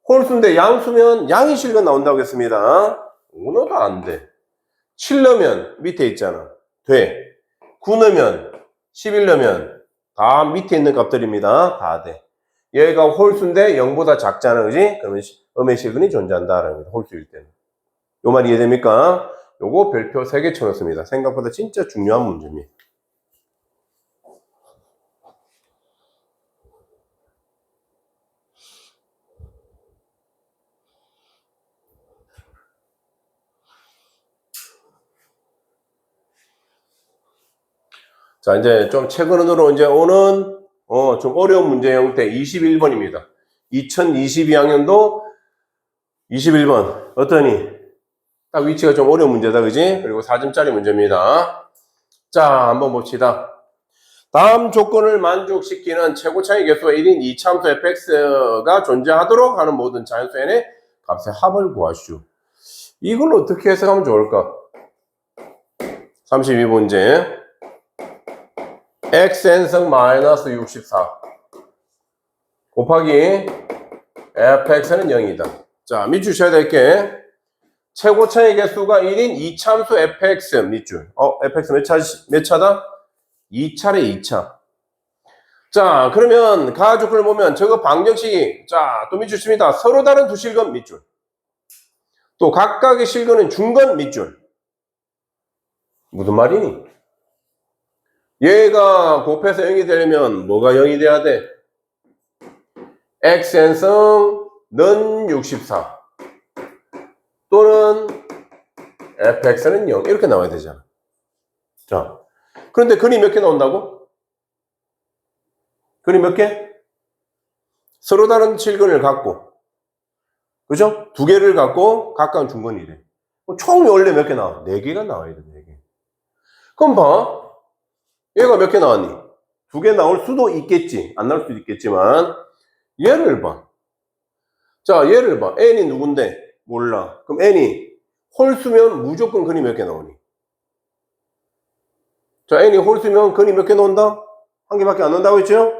홀수인데 양수면 양이 실근 나온다고 했습니다. 5 넣어도 안 돼. 7 넣으면 밑에 있잖아. 돼. 9 넣으면 11 넣으면 다 밑에 있는 값들입니다. 다 돼. 얘가 홀수인데 0보다 작잖아, 그지? 그러면 음의 실근이 존재한다라는 거죠. 홀수일 때는. 요 말 이해됩니까? 요거 별표 3개 쳐놓습니다. 생각보다 진짜 중요한 문제입니다. 자, 이제 좀 최근으로 이제 오는 좀 어려운 문제 형태 21번입니다. 2022학년도 21번. 어떠니? 딱 위치가 좀 어려운 문제다, 그지? 그리고 4점짜리 문제입니다. 자, 한번 봅시다. 다음 조건을 만족시키는 최고차의 개수가 1인 이차함수 fx가 존재하도록 하는 모든 자연수 n의 값의 합을 구하시오. 이걸 어떻게 해석하면 좋을까? 32문제. xn승 마이너스 64 곱하기 fx는 0이다. 자, 밑줄 쳐야 될 게 최고차의 개수가 1인 이차함수 fx 밑줄. fx 몇 차다? 2차래 2차. 자, 그러면 가족을 보면 저거 방정식이 자, 또 밑줄 칩니다. 서로 다른 두 실근 밑줄. 또 각각의 실근은 중근 밑줄. 무슨 말이니? 얘가 곱해서 0이 되려면 뭐가 0이 돼야 돼? xn승는 64 또는 fx는 0 이렇게 나와야 되잖아. 자, 그런데 근이 몇 개 나온다고? 근이 몇 개? 서로 다른 칠근을 갖고, 그죠? 두 개를 갖고 가까운 중근이래. 총 원래 몇 개 나와? 네 개가 나와야 돼, 네 개. 그럼 봐. 얘가 몇 개 나왔니? 두 개 나올 수도 있겠지. 안 나올 수도 있겠지만, 얘를 봐. 자, 얘를 봐. n이 누군데? 몰라. 그럼 n이 홀수면 무조건 근이 몇 개 나오니? 자, n이 홀수면 근이 몇 개 나온다? 한 개밖에 안 나온다고 했죠?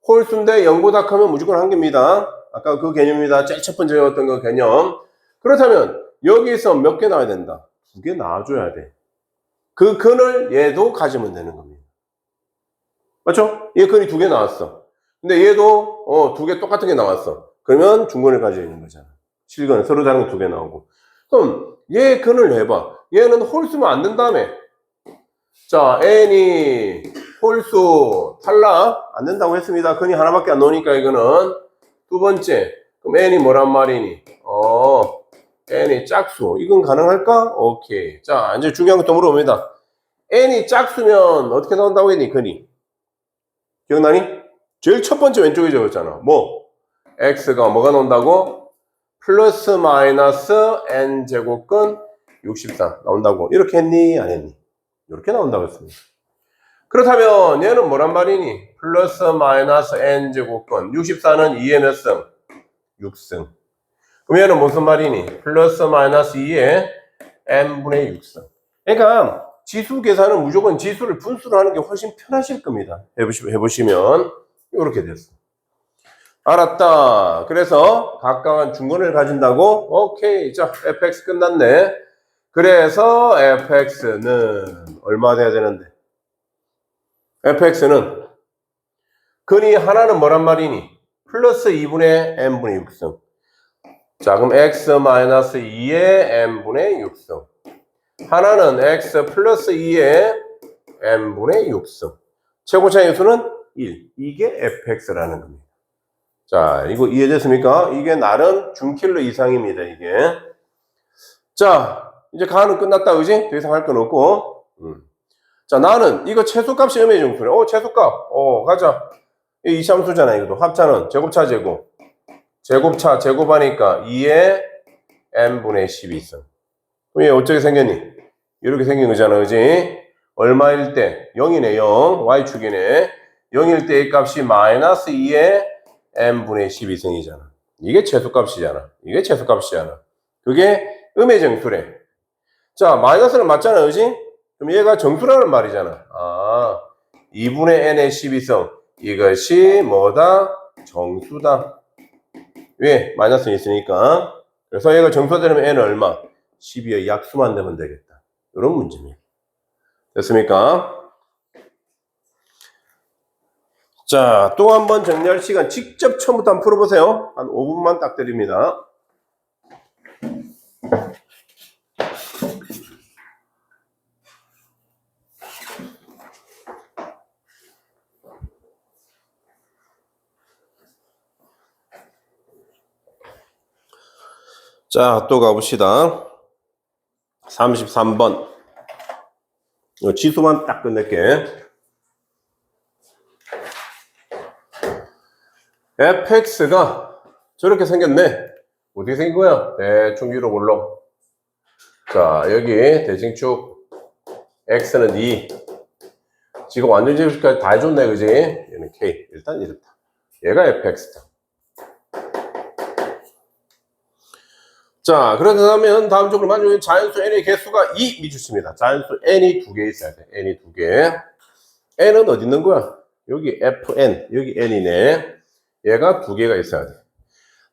홀수인데 0보다 크면 무조건 한 개입니다. 아까 그 개념입니다. 제일 첫 번째 어떤 그 개념. 그렇다면 여기서 몇 개 나와야 된다? 두 개 나와줘야 돼. 그 근을 얘도 가지면 되는 겁니다. 맞죠? 얘 근이 두 개 나왔어. 근데 얘도 두 개 똑같은 게 나왔어. 그러면 중근을 가지고 있는 거잖아. 실근 서로 다른 거 두 개 나오고. 그럼 얘 근을 해봐. 얘는 홀수면 안 된다며. 자, n이 홀수 탈락 안 된다고 했습니다. 근이 하나밖에 안 나오니까 이거는. 두 번째, 그럼 n이 뭐란 말이니? n이 짝수. 이건 가능할까? 오케이. 자, 이제 중요한 거 또 물어봅니다. n이 짝수면 어떻게 나온다고 했니? 근이. 기억나니? 제일 첫 번째 왼쪽에 적었잖아. 뭐? x가 뭐가 나온다고? 플러스 마이너스 n 제곱근 64 나온다고. 이렇게 했니? 안 했니? 이렇게 나온다고 했습니다. 그렇다면 얘는 뭐란 말이니? 플러스 마이너스 n 제곱근 64는 2의 몇 승? 6승. 그럼 얘는 무슨 말이니? 플러스 마이너스 2의 n분의 6승. 그러니까 지수 계산은 무조건 지수를 분수로 하는 게 훨씬 편하실 겁니다. 해보시면 이렇게 됐어. 알았다. 그래서 각각은 중근을 가진다고? 오케이. 자, fx 끝났네. 그래서 fx는 얼마 돼야 되는데? fx는 근이 하나는 뭐란 말이니? 플러스 2분의 n분의 6승. 자, 그럼 x-2의 n분의 6승. 하나는 x 플러스 2의 n분의 6승. 최고차 인수는 1. 이게 fx라는 겁니다. 자, 이거 이해됐습니까? 이게 나름 중킬로 이상입니다, 이게. 자, 이제 가는 끝났다, 그지? 더 이상 할 건 없고. 자, 나는 이거 최소값이 음의 정수네. 최소값. 가자. 이 이참수잖아, 이것도. 합차는 제곱차 제곱. 제곱차 제곱하니까 2의 n분의 12승. 그럼 얘 어떻게 생겼니? 이렇게 생긴 거잖아, 그지? 얼마일 때? 0이네, 0. y축이네. 0일 때 이 값이 마이너스 2의 n분의 12승이잖아. 이게 최소값이잖아. 이게 최소값이잖아. 그게 음의 정수래. 자, 마이너스는 맞잖아, 그지? 그럼 얘가 정수라는 말이잖아. 2분의 n의 12승. 이것이 뭐다? 정수다. 왜? 마이너스는 있으니까. 그래서 얘가 정수가 되려면 n은 얼마? 12의 약수만 되면 되겠다. 이런 문제입니다. 됐습니까? 자, 또 한 번 정리할 시간 직접 처음부터 한번 풀어보세요. 한 5분만 딱 드립니다. 자, 또 가봅시다. 33번. 지수만 딱 끝낼게. fx가 저렇게 생겼네. 어떻게 생긴 거야? 대충 위로 올라. 자, 여기 대칭축 x는 2. 지금 완전 제곱까지 다 해줬네, 그지? 얘는 k. 일단 이렇다. 얘가 fx다. 자, 그렇다면 다음 쪽으로 만약에 자연수 n의 개수가 2 미주칩니다. 자연수 n이 두 개 있어야 돼. n이 두 개. n은 어디 있는 거야? 여기 fn, 여기 n이네. 얘가 두 개가 있어야 돼.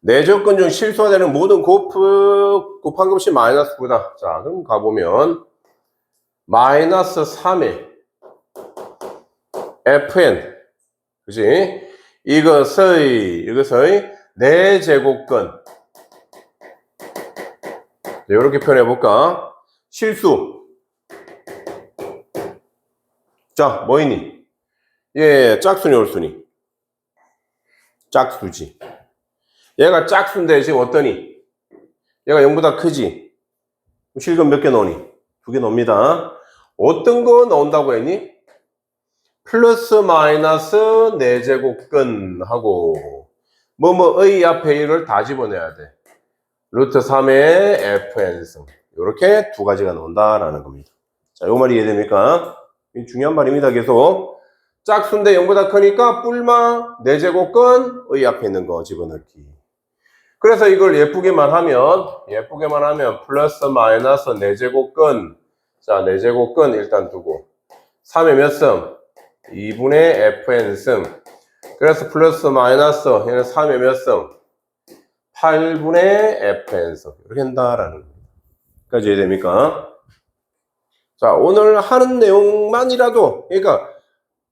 내 조건 중 실수화되는 모든 곱한 값이 마이너스 9다. 자, 그럼 가보면 마이너스 3의 fn, 그지? 이것의 내 제곱근. 이렇게 표현해볼까? 실수. 자, 뭐이니? 짝수니, 올수니? 짝수지. 얘가 짝수인데 지금 어떠니? 얘가 0보다 크지? 실근 몇 개 넣으니? 2개 넣습니다. 어떤 거 넣는다고 했니? 플러스 마이너스 4제곱근 하고 뭐뭐의 앞에 이를 다 집어내야 돼. 루트 3의 fn승. 이렇게 두 가지가 나온다라는 겁니다. 자, 요 말이 이해됩니까? 중요한 말입니다. 계속. 짝수인데 0보다 크니까 뿔마 4제곱근의 앞에 있는 거 집어넣기. 그래서 이걸 예쁘게만 하면 플러스 마이너스 4제곱근. 자, 4제곱근 일단 두고 3의 몇 승? 2분의 fn승. 그래서 플러스 마이너스 얘는 3의 몇 승? 8분의 fn승. 이렇게 한다라는 겁니다. 여기까지 이해됩니까? 자, 오늘 하는 내용만이라도, 그러니까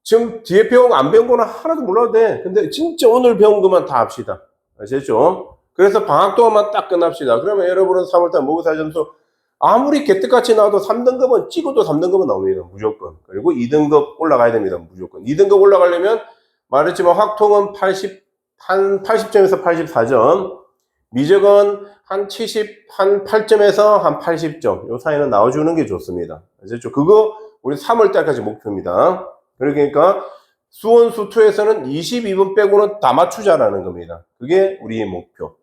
지금 뒤에 안 배운 거는 하나도 몰라도 돼. 근데 진짜 오늘 배운 것만 다 합시다. 아시겠죠? 그래서 방학 동안만 딱 끝납시다. 그러면 여러분은 3월달 모의고사 점수 아무리 개떡같이 나와도 3등급은 찍어도 3등급은 나옵니다. 무조건. 그리고 2등급 올라가야 됩니다. 무조건. 2등급 올라가려면 말했지만 확통은 80점에서 84점. 미적은 한 8점에서 한 80점. 요 사이는 나와주는 게 좋습니다. 아시겠죠? 그거 우리 3월달까지 목표입니다. 그러니까 수원수2에서는 22분 빼고는 다 맞추자라는 겁니다. 그게 우리의 목표.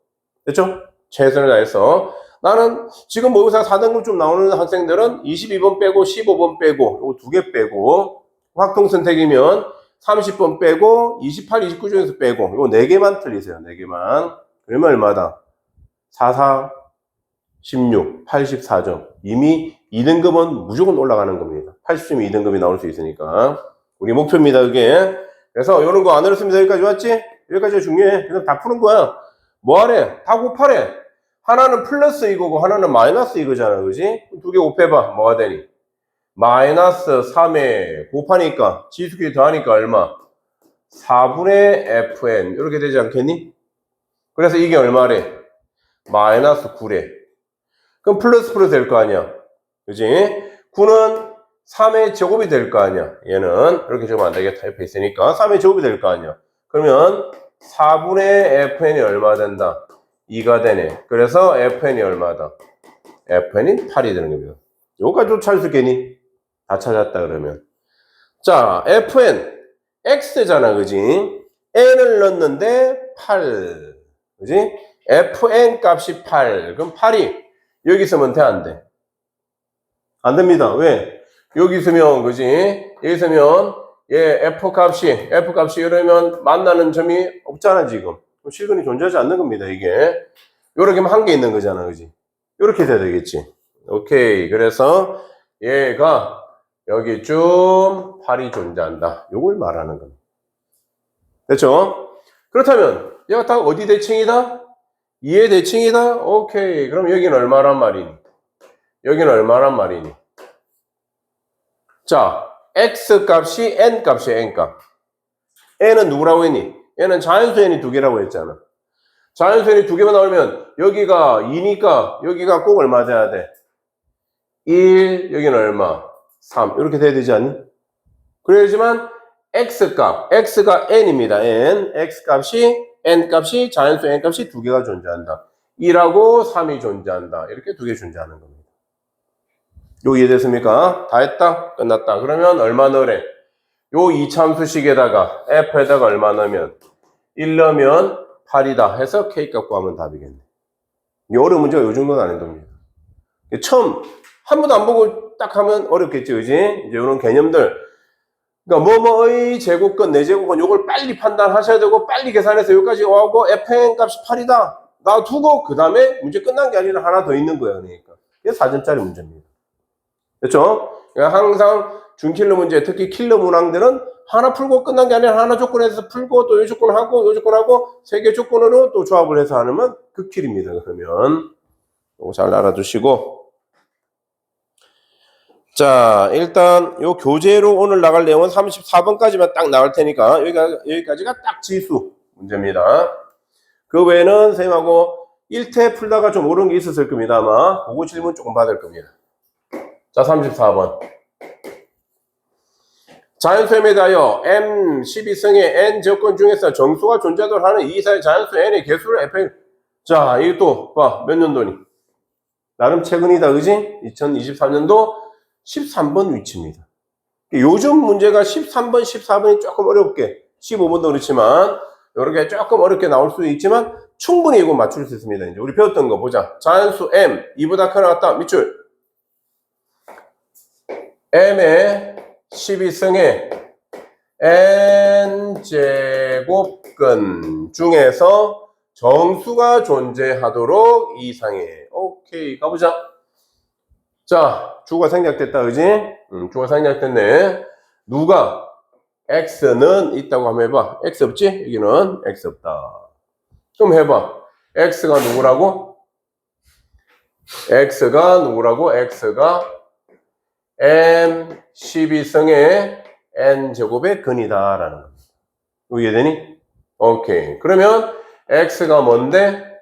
됐죠? 최선을 다해서. 나는 지금 모의고사 4등급 좀 나오는 학생들은 22번 빼고 15번 빼고 요 2개 빼고 확통 선택이면 30번 빼고 28, 29 중에서 빼고 요 4개만 틀리세요. 4개만. 그러면 얼마다? 44, 16, 84점. 이미 2등급은 무조건 올라가는 겁니다. 80점이 2등급이 나올 수 있으니까. 우리 목표입니다, 그게. 그래서 이런 거 안 어렵습니다. 여기까지 왔지? 여기까지가 중요해. 그냥 다 푸는 거야. 뭐 하래? 다 곱하래. 하나는 플러스 이거고 하나는 마이너스 이거잖아, 그지? 2개 곱해봐. 뭐가 되니? 마이너스 3에 곱하니까 지수끼리 더하니까 얼마? 4분의 fn 이렇게 되지 않겠니? 그래서 이게 얼마래? 마이너스 9래. 그럼 플러스 될 거 아니야, 그지? 9는 3의 제곱이 될 거 아니야. 얘는 이렇게 적으면 안 되겠다. 옆에 있으니까 3의 제곱이 될 거 아니야. 그러면 4분의 fn이 얼마 된다? 2가 되네. 그래서 fn이 얼마다? fn이 8이 되는 겁니다. 요거까지 좀 찾을 수 있겠니? 다 찾았다 그러면. 자, fn x잖아, 그지? n을 넣었는데 8, 그지? fn 값이 8. 그럼 8이 여기 있으면 돼, 안 돼? 안 됩니다. 왜? 여기 있으면, 그지? 여기 있으면 얘 f값이 이러면 만나는 점이 없잖아, 지금. 실근이 존재하지 않는 겁니다, 이게. 요렇게 하면 한 개 있는 거잖아, 그지? 요렇게 돼야 되겠지. 오케이. 그래서 얘가 여기쯤 8이 존재한다. 요걸 말하는 겁니다. 됐죠? 그렇다면 얘가 다 어디 대칭이다? 2의 대칭이다? 오케이. 그럼 여기는 얼마란 말이니? 여기는 얼마란 말이니? 자, x 값이 n 값이야, n 값. n은 누구라고 했니? 얘는 자연수 n이 2개라고 했잖아. 자연수 n이 2개만 나오면 여기가 2니까 여기가 꼭 얼마 돼야 돼? 1, 여기는 얼마? 3. 이렇게 돼야 되지 않니? 그래야지만 x가 n입니다. n 값이 자연수 n 값이 2개가 존재한다. 2하고 3이 존재한다. 이렇게 2개 존재하는 겁니다. 요 이해됐습니까? 다 했다? 끝났다. 그러면 얼마 넣으래? 요 이참수식에다가 f에다가 얼마 넣으면 1 넣으면 8이다 해서 k값 구하면 답이겠네. 이 어려운 문제가 요 정도는 아닌 겁니다. 처음 한 번도 안 보고 딱 하면 어렵겠죠, 그지? 이제 이런 개념들. 그러니까 뭐뭐의 제곱근, 4제곱근 요걸 빨리 판단하셔야 되고 빨리 계산해서 여기까지 오고 fn 값이 8이다. 놔두고 그 다음에 문제 끝난 게 아니라 하나 더 있는 거야, 그러니까. 이게 4점짜리 문제입니다. 됐죠? 그러니까 항상 준킬러 문제, 특히 킬러 문항들은 하나 풀고 끝난 게 아니라 하나 조건에서 풀고 또 요 조건하고 요 조건하고 3개 조건으로 또 조합을 해서 하면 그 킬입니다. 그러면 이거 잘 알아두시고. 자, 일단 요 교재로 오늘 나갈 내용은 34번까지만 딱 나올 테니까 여기까지가 딱 지수 문제입니다. 그 외에는 선생님하고 1태 풀다가 좀 옳은 게 있었을 겁니다. 아마 그거 질문 조금 받을 겁니다. 자, 34번. 자연수에 대하여 M 12승의 N 제곱근 중에서 정수가 존재하도록 하는 이 이사의 자연수 N의 개수를 Fn. 자, 이거 또 봐. 몇 년도니? 나름 최근이다, 그지? 2023년도 13번 위치입니다. 요즘 문제가 13번, 14번이 조금 어렵게, 15번도 그렇지만 이렇게 조금 어렵게 나올 수도 있지만 충분히 이거 맞출 수 있습니다. 이제 우리 배웠던 거 보자. 자연수 M, 2보다 크나 같다. 밑줄. M의 12승의 N제곱근 중에서 정수가 존재하도록 이상해. 오케이, 가보자. 자, 주가 생략됐다, 그지? 주가 생략됐네. 누가? X는 있다고 한번 해봐. X 없지? 여기는 X 없다. 그럼 해봐. X가 누구라고? X가 누구라고? X가 M 12승의 N제곱의 근이다. 라는 겁니다. 이해되니? 오케이. 그러면 X가 뭔데?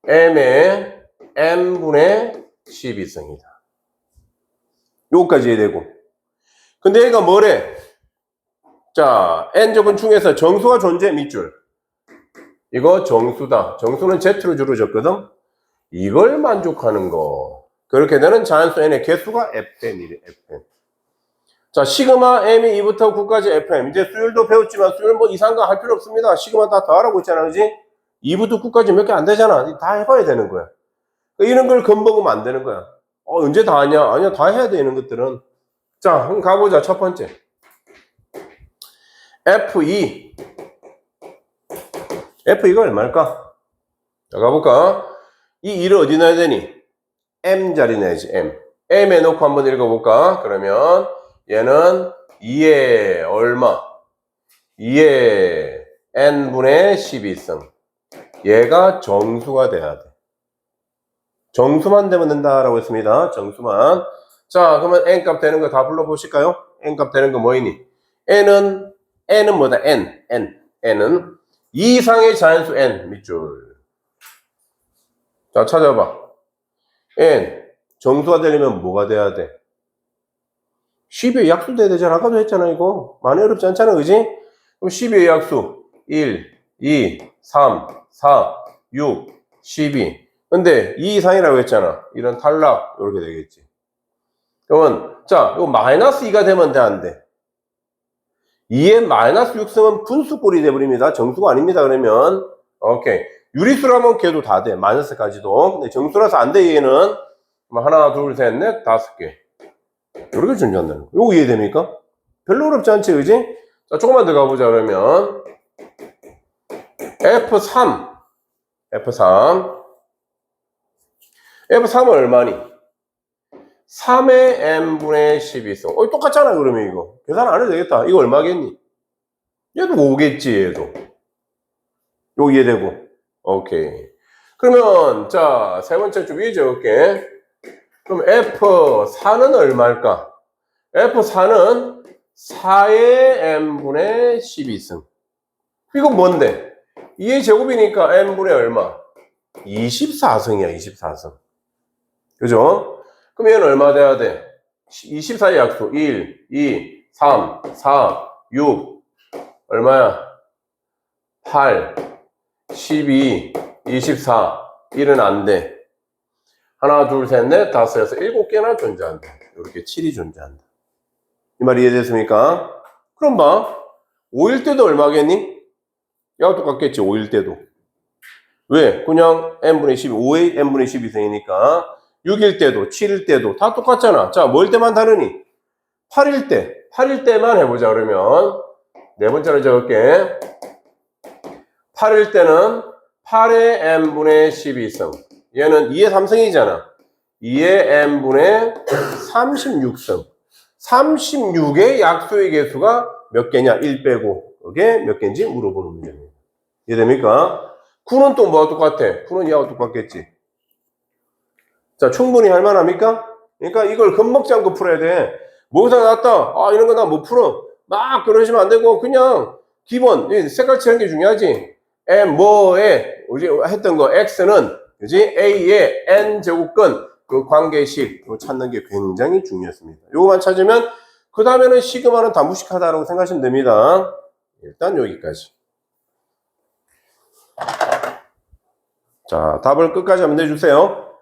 M의 N분의 12승이다. 요거까지 이해되고. 근데 얘가 뭐래? 자, N제곱근 중에서 정수가 존재 밑줄. 이거 정수다. 정수는 Z로 주로 줬거든? 이걸 만족하는 거. 그렇게 되는 자연수 N의 개수가 Fn이래, Fn. 자, 시그마 M이 2부터 9까지 FM. 이제 수열도 배웠지만 수열 뭐 이상한 거 할 필요 없습니다. 시그마 다 더하라고 했잖아, 그지? 2부터 9까지 몇 개 안 되잖아. 다 해봐야 되는 거야. 이런 걸 겁먹으면 안 되는 거야. 언제 다 하냐? 아니야, 다 해야 돼, 이런 것들은. 자, 그럼 가보자. 첫 번째. F2. F2가 얼마일까? 자, 가볼까? 이 2를 어디 넣어야 되니? M 자리 내야지, M. M에 놓고 한번 읽어볼까? 그러면 얘는 2의 얼마? 2의 N분의 12승. 얘가 정수가 돼야 돼. 정수만 되면 된다라고 했습니다. 정수만. 자, 그러면 N값 되는 거 다 불러보실까요? N값 되는 거 뭐이니? N은 뭐다? N은 2 이상의 자연수 N 밑줄. 자, 찾아봐. N 정수가 되려면 뭐가 돼야 돼? 12의 약수 돼야 되잖아. 아까도 했잖아, 이거. 많이 어렵지 않잖아, 그지? 그럼 12의 약수 1, 2, 3, 4, 6, 12. 근데 2 이상이라고 했잖아. 이런 탈락 이렇게 되겠지. 그러면 자, 이거 마이너스 2가 되면 돼, 안 돼? 2에 마이너스 6승은 분수꼴이 돼버립니다. 정수가 아닙니다. 그러면 오케이. 유리수라면 걔도 다 돼. 마이너스까지도. 근데 정수라서 안 돼, 얘는. 하나, 둘, 셋, 넷, 5개. 이렇게 존재한다는 거. 이거 이해됩니까? 별로 어렵지 않지, 그지? 자, 조금만 더 가보자, 그러면. F3. F3은 얼마니? 3의 N분의 12승. 똑같잖아, 그러면 이거. 계산 안 해도 되겠다. 이거 얼마겠니? 얘도 5겠지, 얘도. 요 이해되고. 오케이. 그러면, 자, 세 번째 좀 위에 적을게. 그럼 F4는 얼마일까? F4는 4의 N분의 12승. 이건 뭔데? 2의 제곱이니까 N분의 얼마? 24승이야, 24승. 그죠? 그럼 얘는 얼마 돼야 돼? 24의 약수. 1, 2, 3, 4, 6. 얼마야? 8, 12, 24. 1은 안 돼. 하나, 둘, 셋, 넷, 다섯, 여섯, 7개나 존재한다. 이렇게 7이 존재한다. 이 말 이해됐습니까? 그럼 봐. 5일 때도 얼마겠니? 야가 똑같겠지, 5일 때도. 왜? 그냥 N분의 12, 5의 N분의 12승이니까 6일 때도, 7일 때도 다 똑같잖아. 자, 뭐일 때만 다르니? 8일 때. 8일 때만 해보자, 그러면. 네 번째로 적을게. 8일 때는 8의 N분의 12승. 얘는 2의 3승이잖아. 2의 N분의 36승. 36의 약수의 개수가 몇 개냐? 1 빼고. 그게 몇 개인지 물어보는 문제입니다. 이해됩니까? 9는 또 뭐가 똑같아? 9는 얘하고 똑같겠지. 자, 충분히 할 만합니까? 그러니까 이걸 겁먹지 않고 풀어야 돼. 뭐가 나왔다? 아, 이런 거 나 못 풀어. 막 그러시면 안 되고, 그냥 기본, 색깔 칠하는 게 중요하지. M, 뭐에, 우리 했던 거, X는, 그지? A의 N제곱근, 그 관계식, 찾는 게 굉장히 중요했습니다. 요거만 찾으면 그 다음에는 시그마는 단부식하다라고 생각하시면 됩니다. 일단 여기까지. 자, 답을 끝까지 한번 내주세요.